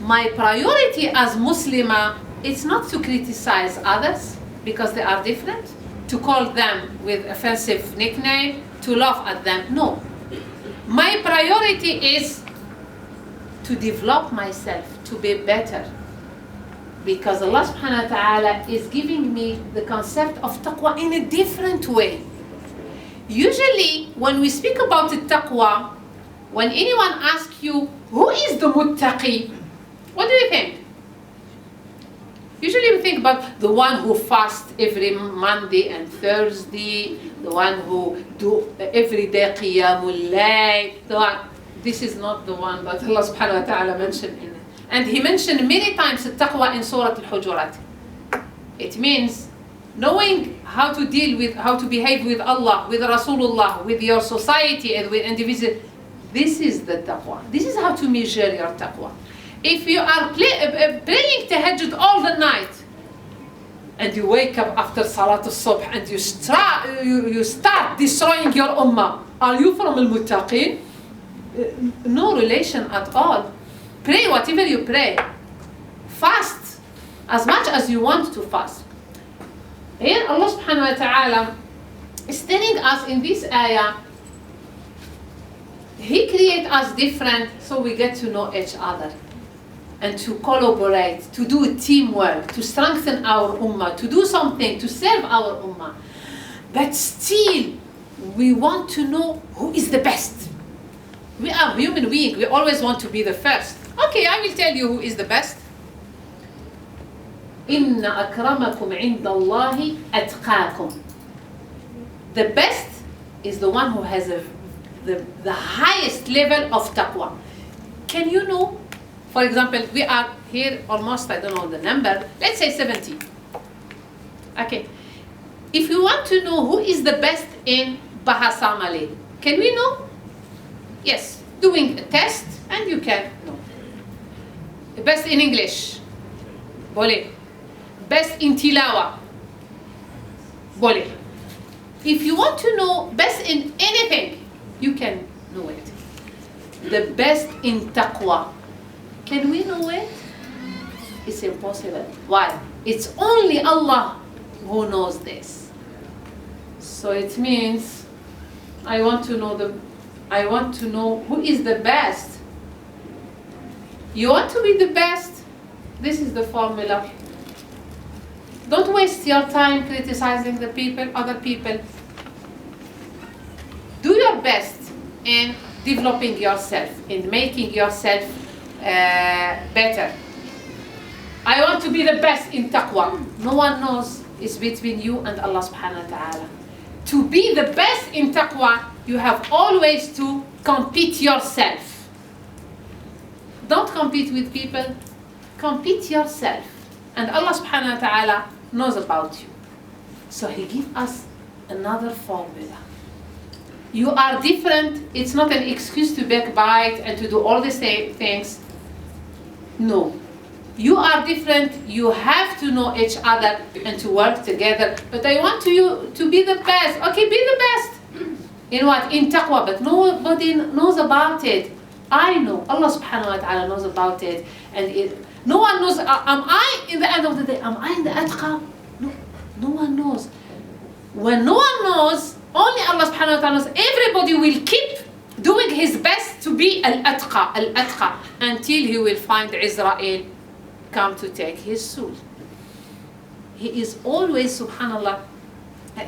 my priority as Muslimah, it's not to criticize others because they are different, to call them with offensive nickname, to laugh at them. No. My priority is to develop myself, to be better. Because Allah subhanahu wa ta'ala is giving me the concept of taqwa in a different way. Usually, when we speak about the taqwa, when anyone asks you, who is the muttaqi? What do you think? Usually we think about the one who fasts every Monday and Thursday, the one who do every day qiyamul layl. This is not the one that Allah subhanahu wa ta'ala mentioned in it. And he mentioned many times the taqwa in Surah Al-Hujurat. It means knowing how to deal with, how to behave with Allah, with Rasulullah, with your society and with individuals. This is the taqwa. This is how to measure your taqwa. If you are praying tahajjud all the night and you wake up after Salat al-Subh and you start destroying your ummah, are you from al-muttaqin? No relation at all. Pray whatever you pray. Fast as much as you want to fast. Here Allah subhanahu wa ta'ala is telling us in this ayah, He creates us different so we get to know each other and to collaborate, to do teamwork, to strengthen our ummah, to do something, to serve our ummah. But still, we want to know who is the best. We are human beings, we always want to be the first. Okay, I will tell you who is the best. إِنَّ أَكْرَمَكُمْ عِنْدَ اللَّهِ أَتْقَاكُمْ. The best is the one who has the highest level of taqwa. Can you know For example, we are here almost, I don't know the number, let's say 70. Okay. If you want to know who is the best in Bahasa Malay, can we know? Yes, doing a test and you can know. Best in English, boleh. Best in Tilawa, boleh. If you want to know best in anything, you can know it. The best in taqwa, can we know it? It's impossible. Why? It's only Allah who knows this. So it means I want to know who is the best. You want to be the best? This is the formula. Don't waste your time criticizing the people, other people. Do your best in developing yourself, in making yourself better. I want to be the best in taqwa. No one knows. It's between you and Allah subhanahu wa ta'ala. To be the best in taqwa, you have always to compete yourself. Don't compete with people, compete yourself. And Allah subhanahu wa ta'ala knows about you. So He gives us another formula. You are different. It's not an excuse to backbite and to do all the same things. No. You are different. You have to know each other and to work together. But I want you to be the best. Okay, be the best. In what? In taqwa. But nobody knows about it. I know. Allah subhanahu wa ta'ala knows about it. And no one knows. Am I, in the end of the day, am I in the atqa? No one knows. When no one knows, only Allah subhanahu wa ta'ala knows. Everybody will keep doing his best to be al-atqa, until he will find Israel come to take his soul. He is always, subhanallah,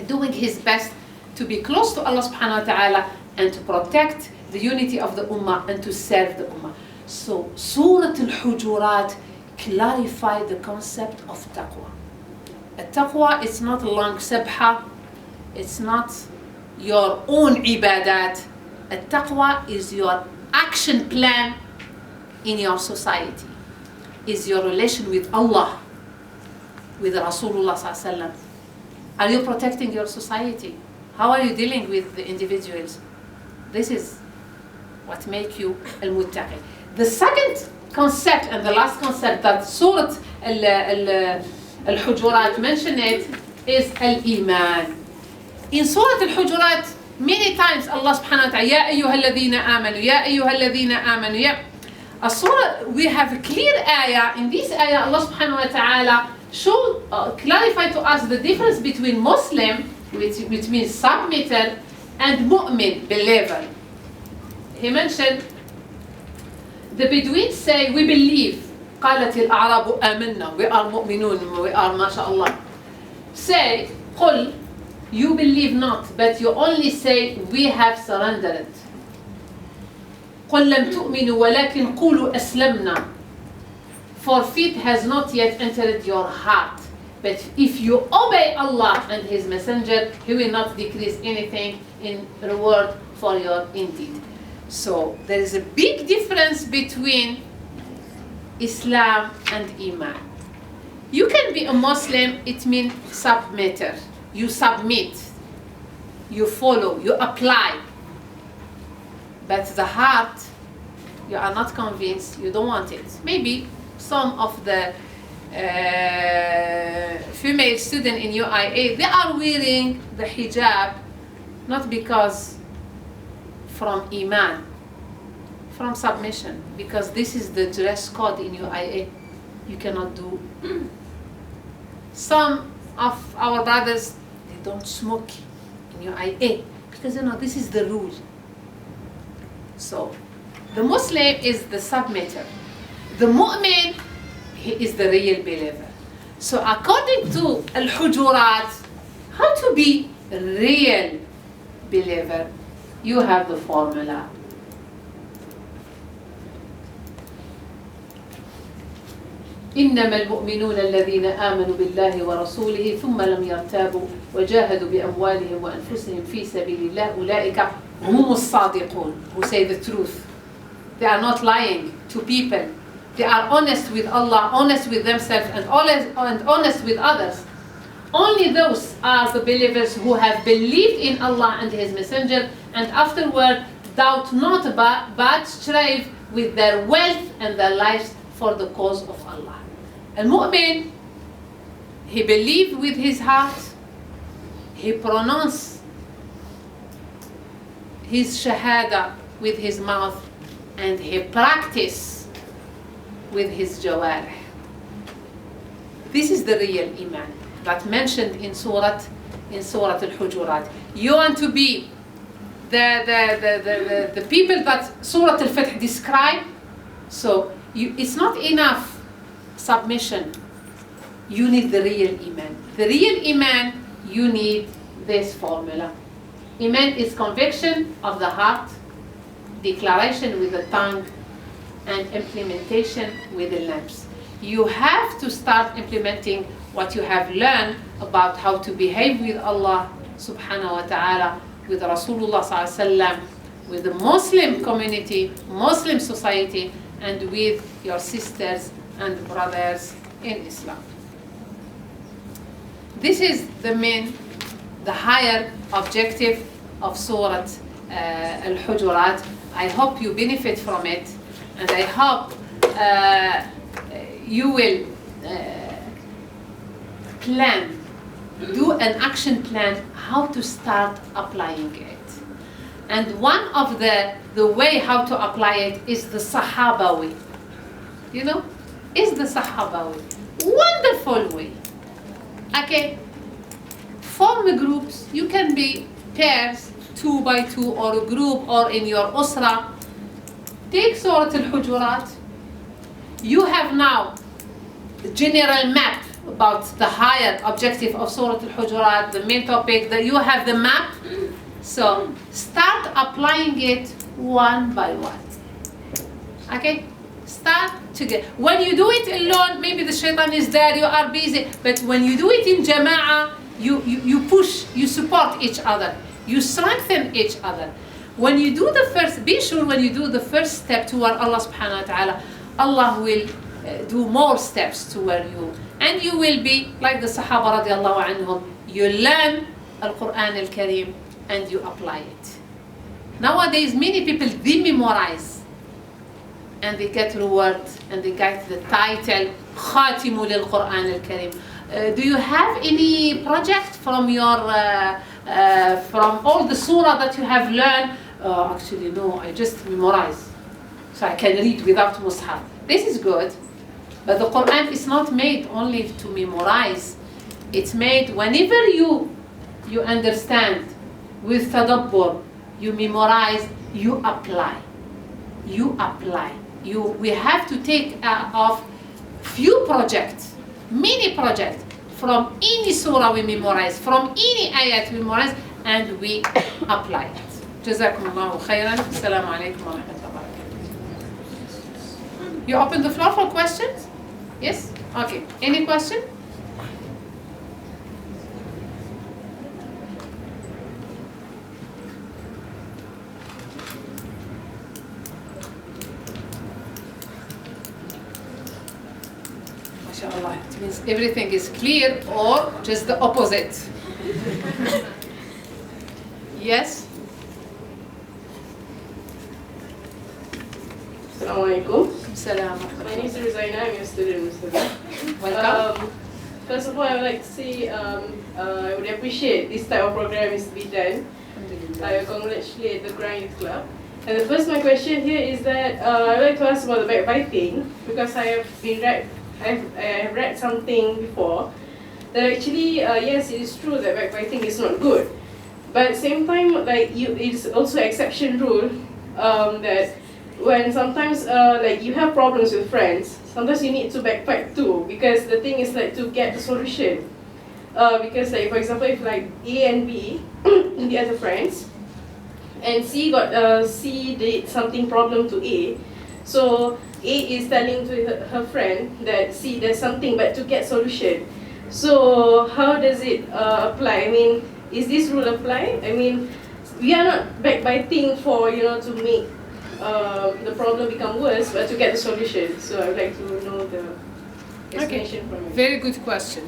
doing his best to be close to Allah subhanahu wa ta'ala and to protect the unity of the ummah and to serve the ummah. So Surah Al-Hujurat clarified the concept of taqwa. Taqwa is not a long sabha, it's not your own ibadat. Taqwa is your action plan in your society, is your relation with Allah, with Rasulullah sallallahu alaihi wasallam. Are you protecting your society? How are you dealing with the individuals? This is what makes you al-muttaqi. The second concept and the last concept that Surah Al-Hujurat mentioned is al-Iman. In Surah Al-Hujurat, many times Allah subhanahu wa ta'ala, Ya ayyuhalladhina amanu, Ya ayyuhalladhina amanu, Ya. Surah, we have a clear ayah. In this ayah, Allah subhanahu wa ta'ala clarify to us the difference between Muslim, which means submitter, and mu'min, believer. He mentioned, the Bedouins say, we believe. قالت الأعراب آمنا. We are mu'minun, we are mashallah. Say, قل, you believe not, but you only say, we have surrendered. قل لم تؤمنوا ولكن قولوا أسلمنا. For faith has not yet entered your heart. But if you obey Allah and His Messenger, He will not decrease anything in reward for your indeed. So there is a big difference between Islam and Iman. You can be a Muslim, it means submitter. You submit, you follow, you apply. But the heart, you are not convinced, you don't want it. Maybe some of the female students in UIA, they are wearing the hijab not because from Iman, from submission, because this is the dress code in UIA. You cannot do. Some of our brothers, they don't smoke in UIA because this is the rule. So the Muslim is the submitter. The mu'min, he is the real believer. So according to Al-Hujurat, how to be a real believer, you have the formula. إنما المؤمنون الذين آمنوا بالله ورسوله ثم لم يرتابوا وجاهدوا بأموالهم وأنفسهم في سبيل الله أولئك هم الصادقون, who say the truth. They are not lying to people. they are honest with Allah, honest with themselves, and honest with others. Only those are the believers who have believed in Allah and His Messenger, and afterward doubt not but strive with their wealth and their lives for the cause of Allah. Al-Mu'min, he believed with his heart, he pronounced his shahada with his mouth, and he practiced with his jawarih. This is the real iman that mentioned in Surah Al-Hujurat. You want to be the people that Surah Al-Fath describe? So it's not enough submission. You need the real iman. The real iman, you need this formula. Iman is conviction of the heart, declaration with the tongue, and implementation with the limbs. You have to start implementing what you have learned about how to behave with Allah subhanahu wa ta'ala, with Rasulullah sallallahu alaihi wasallam, with the Muslim community, Muslim society, and with your sisters and brothers in Islam. This is the higher objective of Surah Al-Hujurat. I hope you benefit from it, and I hope you will do an action plan how to start applying it. And one of the way how to apply it is the Sahaba way. You know, is the Sahaba way. Wonderful way. Okay, form groups. You can be pairs, 2 by 2, or a group, or in your usra. Take Surah Al-Hujurat. You have now the general map about the higher objective of Surah Al-Hujurat, the main topic, that you have the map. So start applying it one by one. Okay? Start together. When you do it alone, maybe the shaitan is there, you are busy. But when you do it in jama'ah, you push, you support each other, you strengthen each other. When you do the first, be sure when you do the first step toward Allah subhanahu wa ta'ala, Allah will do more steps toward you. And you will be like the Sahaba radiallahu anhum. You learn Al-Quran Al-Kareem and you apply it. Nowadays, many people, they memorize and they get reward and they get the title Khatimu lil-Quran Al-Kareem. Do you have any project from your from all the surah that you have learned? Actually, no, I just memorize. So I can read without mushaf. This is good. But the Quran is not made only to memorize. It's made whenever you understand with tadabbur, you memorize, you apply. You apply. We have to take off few projects, many projects, from any surah we memorize, from any ayat we memorize, and we apply it. جزاكم الله خيرا. السلام عليكم ورحمة الله وبركاته. You open the floor for questions? Yes? Okay. Any question? MashaAllah. It means everything is clear or just the opposite. Yes? Assalamualaikum. Salam. My name is Rizaina. I'm a student. Welcome. First of all, I would like to say I would appreciate this type of program is to be done. I congratulate the Quranic Youth Club. And the first my question here is that I would like to ask about the backbiting, because I have read something before that actually yes, it is true that backbiting is not good, but at the same time, like it's also exception rule that when sometimes like you have problems with friends, sometimes you need to backbite too, because the thing is like to get the solution. Because like for example, if like A and B, the other friends, and C did something problem to A, so A is telling to her friend that C does something, but to get solution. So how does it apply? I mean, is this rule apply? I mean, we are not backbiting for to make the problem become worse, but to get the solution. So I would like to know the explanation from you. Very good question.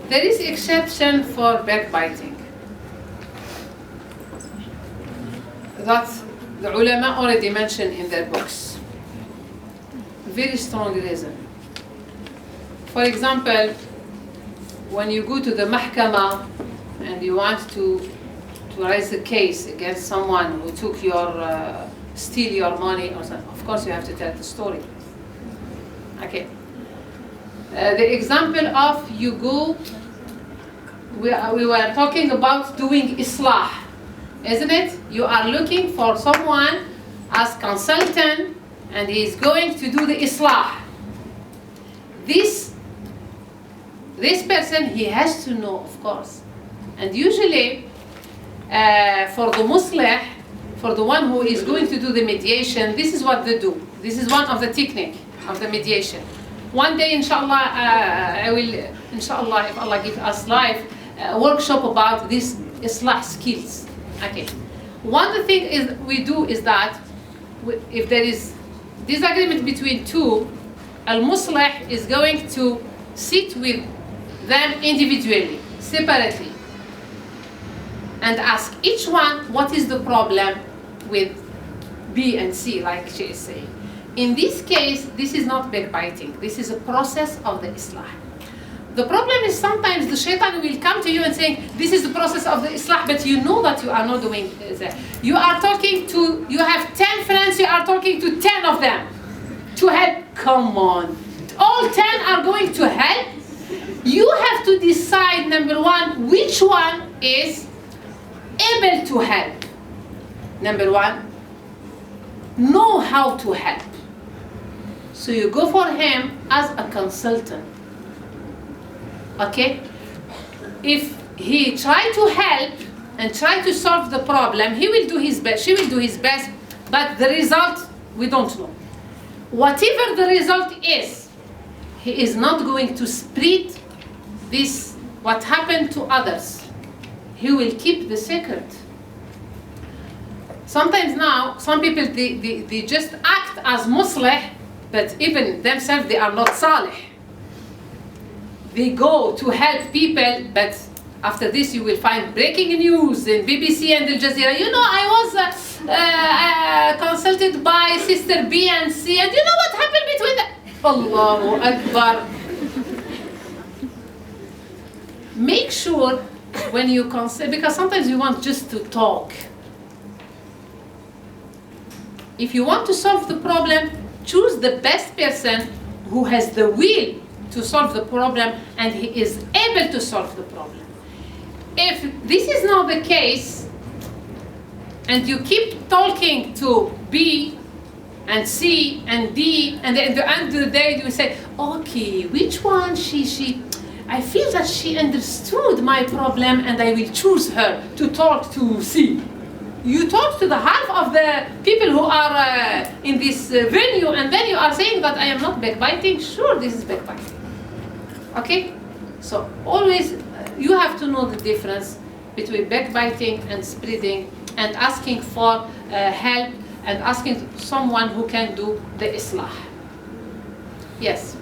There is exception for backbiting. That the ulama already mentioned in their books. Very strong reason. For example, when you go to the mahkama and you want to raise a case against someone who took steal your money or something, of course you have to tell the story. Okay. The example of you go, we were talking about doing islah, isn't it? You are looking for someone as consultant and he is going to do the islah. This person, he has to know, of course. And usually, for the muslih, for the one who is going to do the mediation, this is what they do. This is one of the technique of the mediation. One day, inshallah, I will, inshallah, if Allah gives us life, a workshop about this islah skills. Okay. One thing is we do is that if there is disagreement between two, al-muslih is going to sit with them individually, separately, and ask each one what is the problem with B and C, like she is saying. In this case, this is not backbiting. This is a process of the islah. The problem is sometimes the shaitan will come to you and saying, this is the process of the islah, but you know that you are not doing that. You are talking to, you have 10 friends, you are talking to 10 of them to help. Come on. All 10 are going to help. You have to decide, number one, which one is able to help. Number one, know how to help. So you go for him as a consultant. Okay? If he try to help and try to solve the problem, he will do his best, she will do his best, but the result, we don't know. Whatever the result is, he is not going to spread this, what happened to others. He will keep the secret. Sometimes now, some people, they just act as muslih, but even themselves, they are not salih. They go to help people, but after this you will find breaking news in BBC and Al Jazeera. You know, I was consulted by Sister B and C, and you know what happened between them? Allahu Akbar. Make sure when you consult, because sometimes you want just to talk. If you want to solve the problem, choose the best person who has the will to solve the problem and he is able to solve the problem. If this is not the case and you keep talking to B and C and D, and at the end of the day you say, okay, which one I feel that she understood my problem and I will choose her to talk to C. You talk to the half of the people who are in this venue, and then you are saying that I am not backbiting. Sure, this is backbiting. Okay? So always you have to know the difference between backbiting and spreading and asking for help and asking someone who can do the islah. Yes?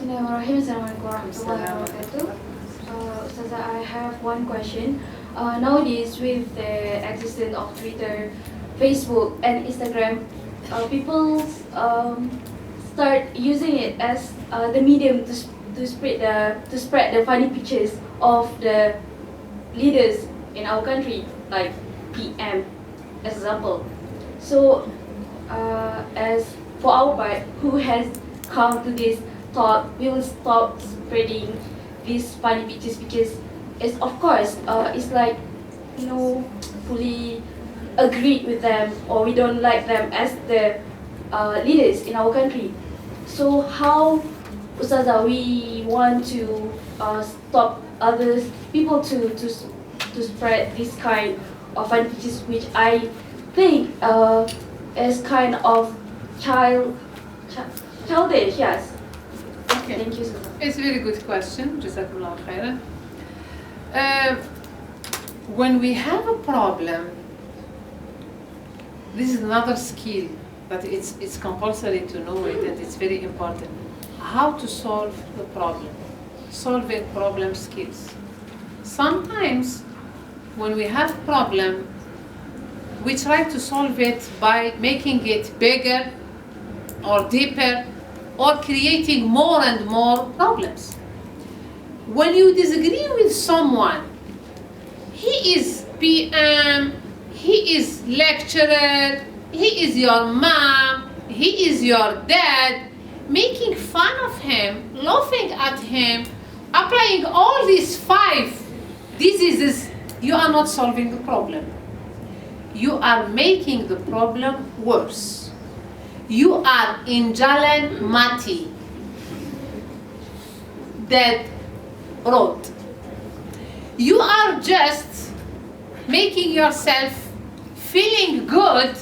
Assalamualaikum warahmatullahi wabarakatuh. Ustazah, I have one question. Nowadays, with the existence of Twitter, Facebook, and Instagram, people start using it as the medium to spread the funny pictures of the leaders in our country, like PM, as example. So, as for our part, who has come to this thought, we will stop spreading these funny pictures, because it's, of course, it's like, you know, fully agreed with them, or we don't like them as the leaders in our country. So how, Ustazah, we want to stop others, people to spread this kind of funny pictures, which I think is kind of childish, yes. Okay. Thank you, Susan. It's a very good question. Jazakumullah khairan. When we have a problem, this is another skill that it's compulsory to know it, and it's very important. How to solve the problem. Solving problem skills. Sometimes when we have problem, we try to solve it by making it bigger or deeper or creating more and more problems. When you disagree with someone, he is PM, he is lecturer, he is your mom, he is your dad, making fun of him, laughing at him, applying all these 5 diseases, you are not solving the problem. You are making the problem worse. You are in Jalan Mati, dead road. You are just making yourself feeling good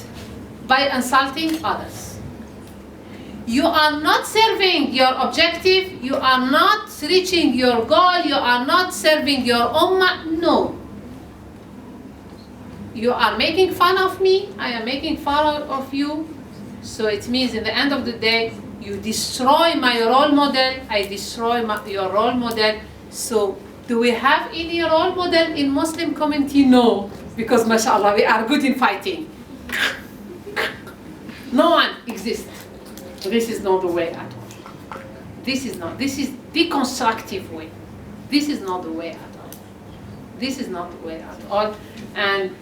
by insulting others. You are not serving your objective, you are not reaching your goal, you are not serving your ummah, no. You are making fun of me, I am making fun of you, so it means in the end of the day, you destroy my role model, I destroy your role model. So do we have any role model in Muslim community? No, because mashallah, we are good in fighting. No one exists. This is not the way at all. This is deconstructive way. This is not the way at all. This is not the way at all. And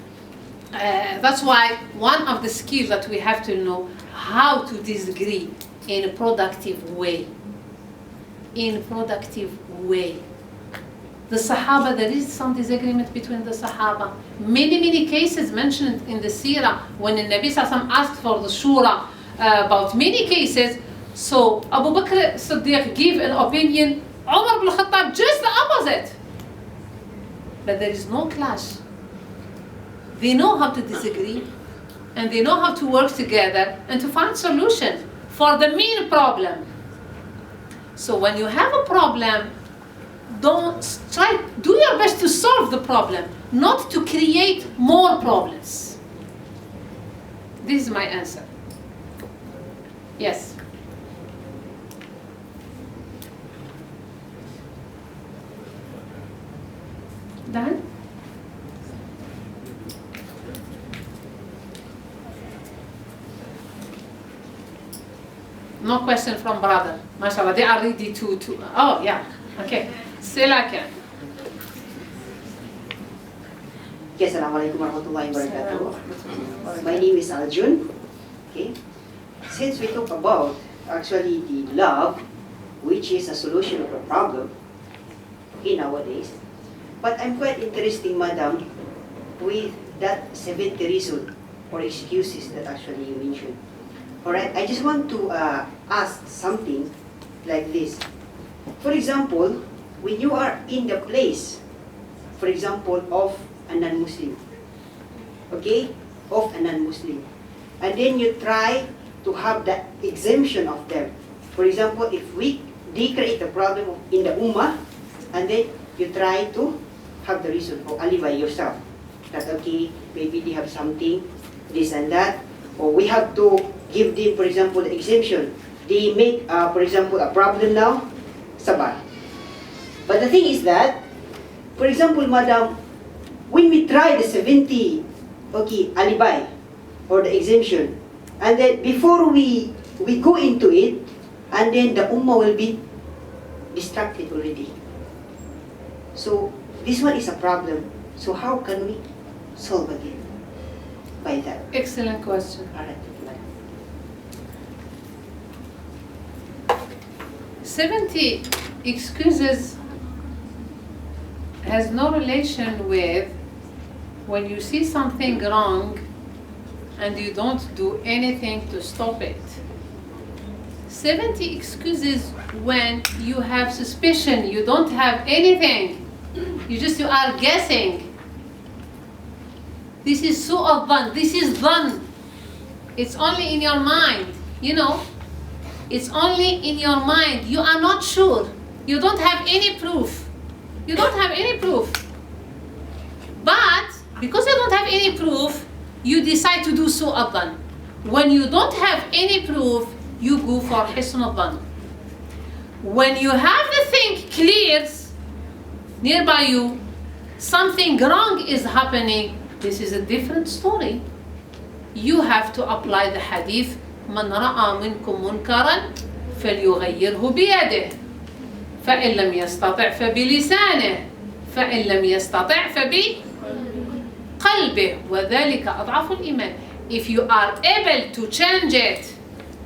that's why one of the skills that we have to know how to disagree in a productive way. In a productive way. The Sahaba, there is some disagreement between the Sahaba. Many cases mentioned in the Seerah when the Nabi Sallallahu Alaihi Wasallam asked for the Surah about many cases. So Abu Bakr Siddiq gave an opinion, Umar ibn Khattab just the opposite. But there is no clash. They know how to disagree and they know how to work together and to find solution for the main problem. So when you have a problem, do your best to solve the problem, not to create more problems. This is my answer. Yes. Done? No question from brother. MashaAllah, they are ready to. Oh, yeah. Okay. Silakan. Okay, Assalamualaikum warahmatullahi wabarakatuh. My name is Aljun. Okay. Since we talk about actually the love, which is a solution of a problem in nowadays, but I'm quite interested, madam, with that 70 reason or excuses that actually you mentioned. Alright, I just want to ask something like this. For example, when you are in the place, for example, of a non-Muslim, okay, of a non-Muslim, and then you try to have the exemption of them. For example, if they create a problem in the Ummah, and then you try to have the reason or alibi yourself, that okay, maybe they have something, this and that, or we have to give them, for example, the exemption. They make, for example, a problem now, sabar. But the thing is that, for example, madam, when we try the 70, okay, alibi, or the exemption, and then before we go into it, and then the ummah will be distracted already. So this one is a problem. So how can we solve again by that? Excellent question. All right. 70 excuses has no relation with when you see something wrong and you don't do anything to stop it. 70 excuses when you have suspicion, you don't have anything, you are guessing. This is su'adhan, this is dhan. It's only in your mind, you know. It's only in your mind. You are not sure. You don't have any proof. You don't have any proof. But because you don't have any proof, you decide to do su'u adhan. When you don't have any proof, you go for hisn adhan. When you have the thing clear nearby you, something wrong is happening, this is a different story. You have to apply the hadith, من رأى منكم منكرا فليغيره بيده فإن لم يستطع فبلسانه فإن لم يستطع فبقلبه وذلك أضعف الإيمان. If you are able to change it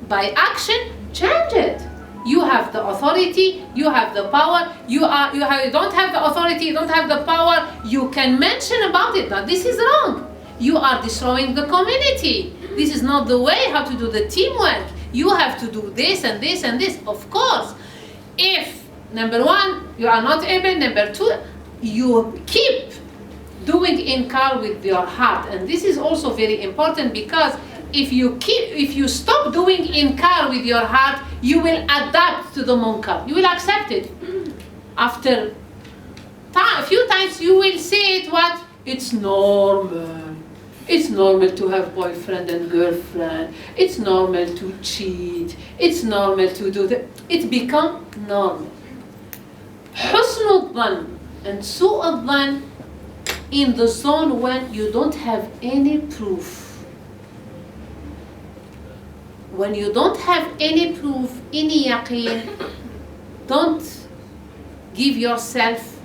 by action, change it. You have the authority, you have the power. You don't have the authority, you don't have the power. You can mention about it. Now this is wrong. You are destroying the community. This is not the way how to do the teamwork. You have to do this and this and this. Of course, if number one you are not able, number two you keep doing inkar with your heart, and this is also very important because if you stop doing inkar with your heart, you will adapt to the munkar. You will accept it. After a few times, you will say it. What? It's normal. It's normal to have boyfriend and girlfriend. It's normal to cheat. It's normal to do that. It become normal. حسن الظن and سوء الظن in the zone when you don't have any proof. When you don't have any proof, any yaqeen, don't give yourself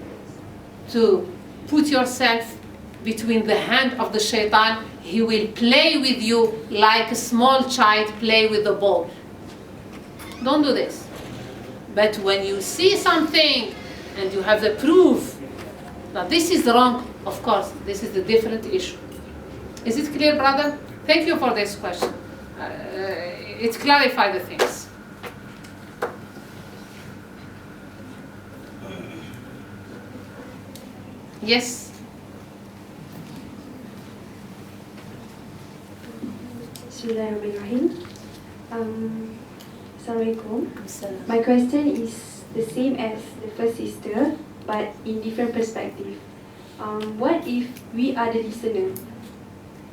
to put yourself between the hand of the shaitan. He will play with you like a small child play with a ball. Don't do this. But when you see something and you have the proof that this is wrong, of course, this is a different issue. Is it clear, brother? Thank you for this question. It clarifies the things. Yes. Bismillahirrahmanirrahim. Assalamualaikum. My question is the same as the first sister, but in different perspective. What if we are the listener?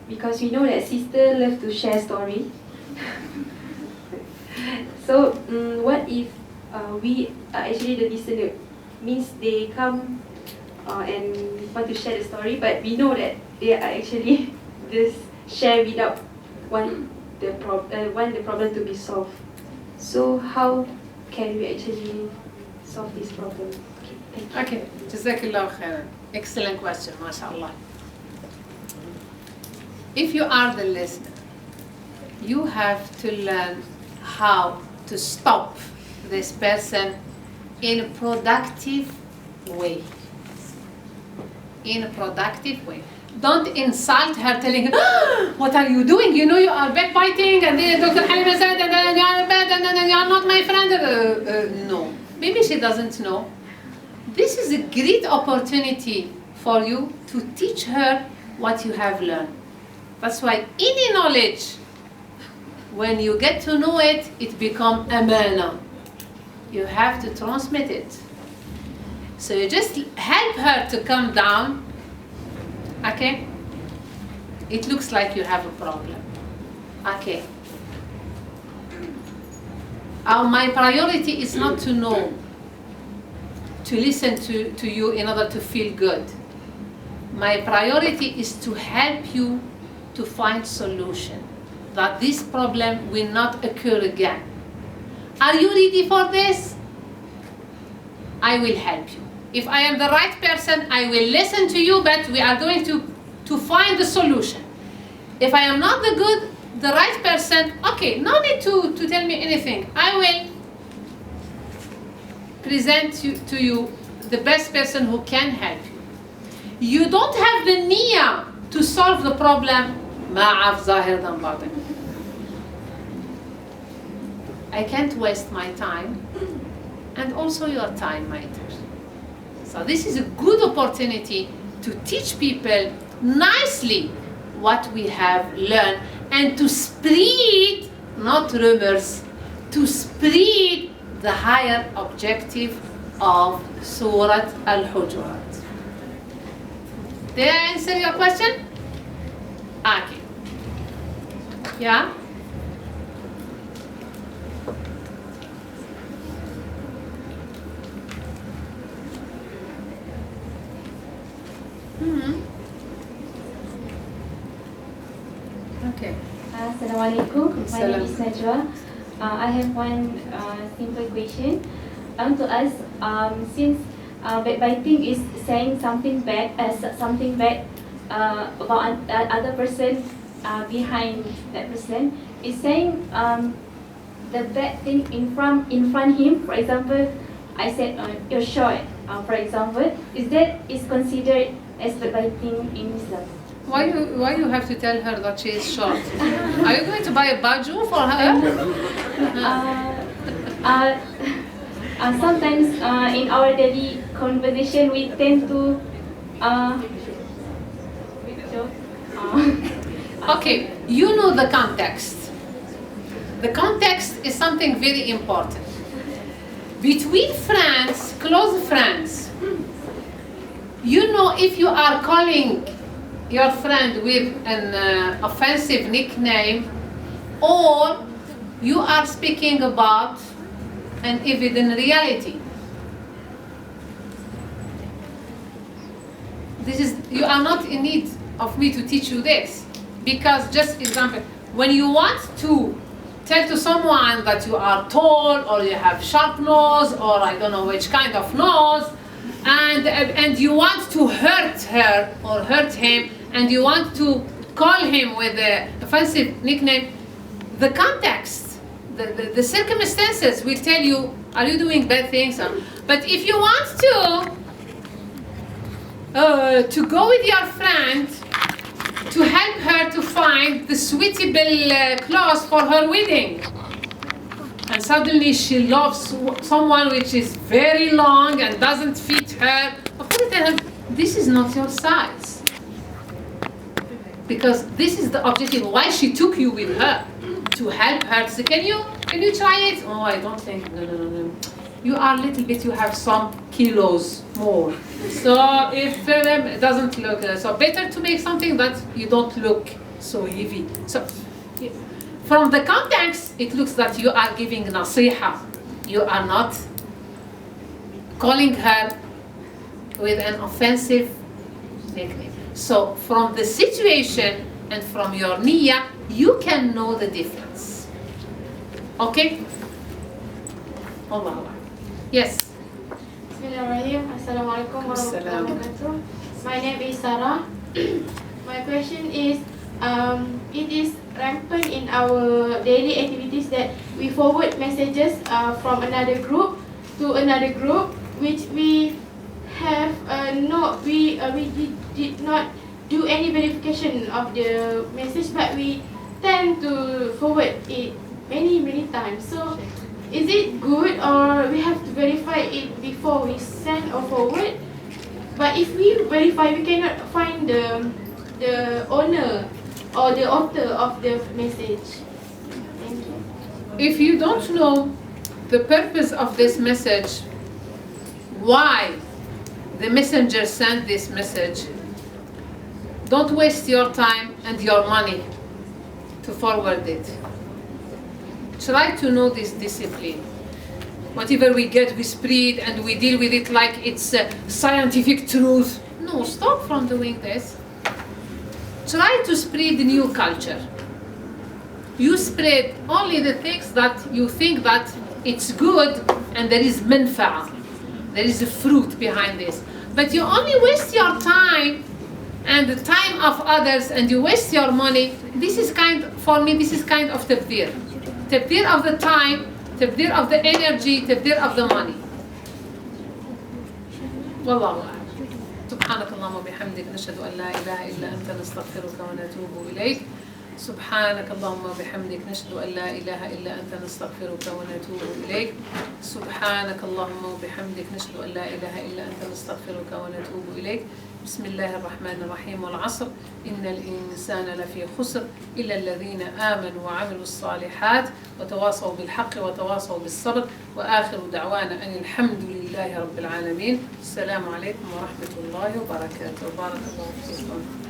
Because we know that sister love to share story. So what if we are actually the listener? Means they come and want to share the story, but we know that they are actually just share without want the problem to be solved. So how can we actually solve this problem? Okay, thank you. Okay, Jazakallah khairan. Excellent question, mashallah. If you are the listener, you have to learn how to stop this person in a productive way. In a productive way. Don't insult her telling her, what are you doing? You know you are backbiting, and then Dr. Halima said, and then you are bad, and then you are not my friend. No, maybe she doesn't know. This is a great opportunity for you to teach her what you have learned. That's why any knowledge, when you get to know it, it becomes amana. You have to transmit it. So you just help her to come down. Okay? It looks like you have a problem. Okay. My priority is not to know, to listen to you in order to feel good. My priority is to help you to find solution, that this problem will not occur again. Are you ready for this? I will help you. If I am the right person, I will listen to you, but we are going to find the solution. If I am not the right person, okay, no need to tell me anything. I will present to you the best person who can help you. You don't have the niyyah to solve the problem. I can't waste my time, and also your time matters. So this is a good opportunity to teach people nicely what we have learned, and to spread, not rumors, to spread the higher objective of Surah Al-Hujurat. Did I answer your question? Okay. Yeah? Okay. Assalamualaikum. My name is Najwa. I have one simple question. I want to ask, since backbiting is saying something bad, about other person behind that person, is saying the bad thing in front him. For example, I said you're short. For example, is considered as backbiting in Islam? Why you have to tell her that she is short? Are you going to buy a baju for her? Sometimes in our daily conversation we tend to Okay, you know the context. The context is something very important. Between friends, close friends, you know if you are calling your friend with an offensive nickname, or you are speaking about an evident reality. You are not in need of me to teach you this, because just example, when you want to tell to someone that you are tall, or you have sharp nose, or I don't know which kind of nose, and you want to hurt her or hurt him, and you want to call him with an offensive nickname, the context, the circumstances will tell you, are you doing bad things? But if you want to go with your friend to help her to find the suitable clothes for her wedding, and suddenly she loves someone which is very long and doesn't fit her, of course tell her, this is not your size. Because this is the objective why she took you with her, to help her to say, can you try it? Oh, I don't think, no. You are a little bit, you have some kilos more. So if it doesn't look, so better to make something that you don't look so heavy. So from the context, it looks that you are giving nasiha. You are not calling her with an offensive nickname. So from the situation and from your niyyah, you can know the difference. Okay? Allah. Yes. Bismillahirrahmanirrahim. Assalamualaikum warahmatullahi wabarakatuh. My name is Sarah. My question is, it is rampant in our daily activities that we forward messages from another group to another group, which we have we did not do any verification of the message, but we tend to forward it many times. So is it good, or we have to verify it before we send or forward? But if we verify, we cannot find the owner or the author of the message. Thank you. If you don't know the purpose of this message, why the messenger sent this message, don't waste your time and your money to forward it. Try to know this discipline. Whatever we get, we spread, and we deal with it like it's scientific truth. No, stop from doing this. Try to spread new culture. You spread only the things that you think that it's good and there is manfa'a. There is a fruit behind this. But you only waste your time and the time of others, and you waste your money. This is for me, this is kind of tabdir. Tabdir of the time, tabdir of the energy, tabdir of the money. Wallahu a'lam. سبحانك اللهم وبحمدك نشهد أن لا إله إلا أنت نستغفرك ونتوب إليك سبحانك اللهم وبحمدك نشهد أن لا إله إلا أنت نستغفرك ونتوب إليك. سبحانك اللهم وبحمدك نشهد أن لا إله إلا أنت نستغفرك ونتوب إليك. بسم الله الرحمن الرحيم. والعصر إن الإنسان لفي خسر إلا الذين آمنوا وعملوا الصالحات وتواصوا بالحق وتواصوا بالصبر. وآخر دعوانا أن الحمد لله رب العالمين. السلام عليكم ورحمة الله وبركاته. بارك الله فيكم.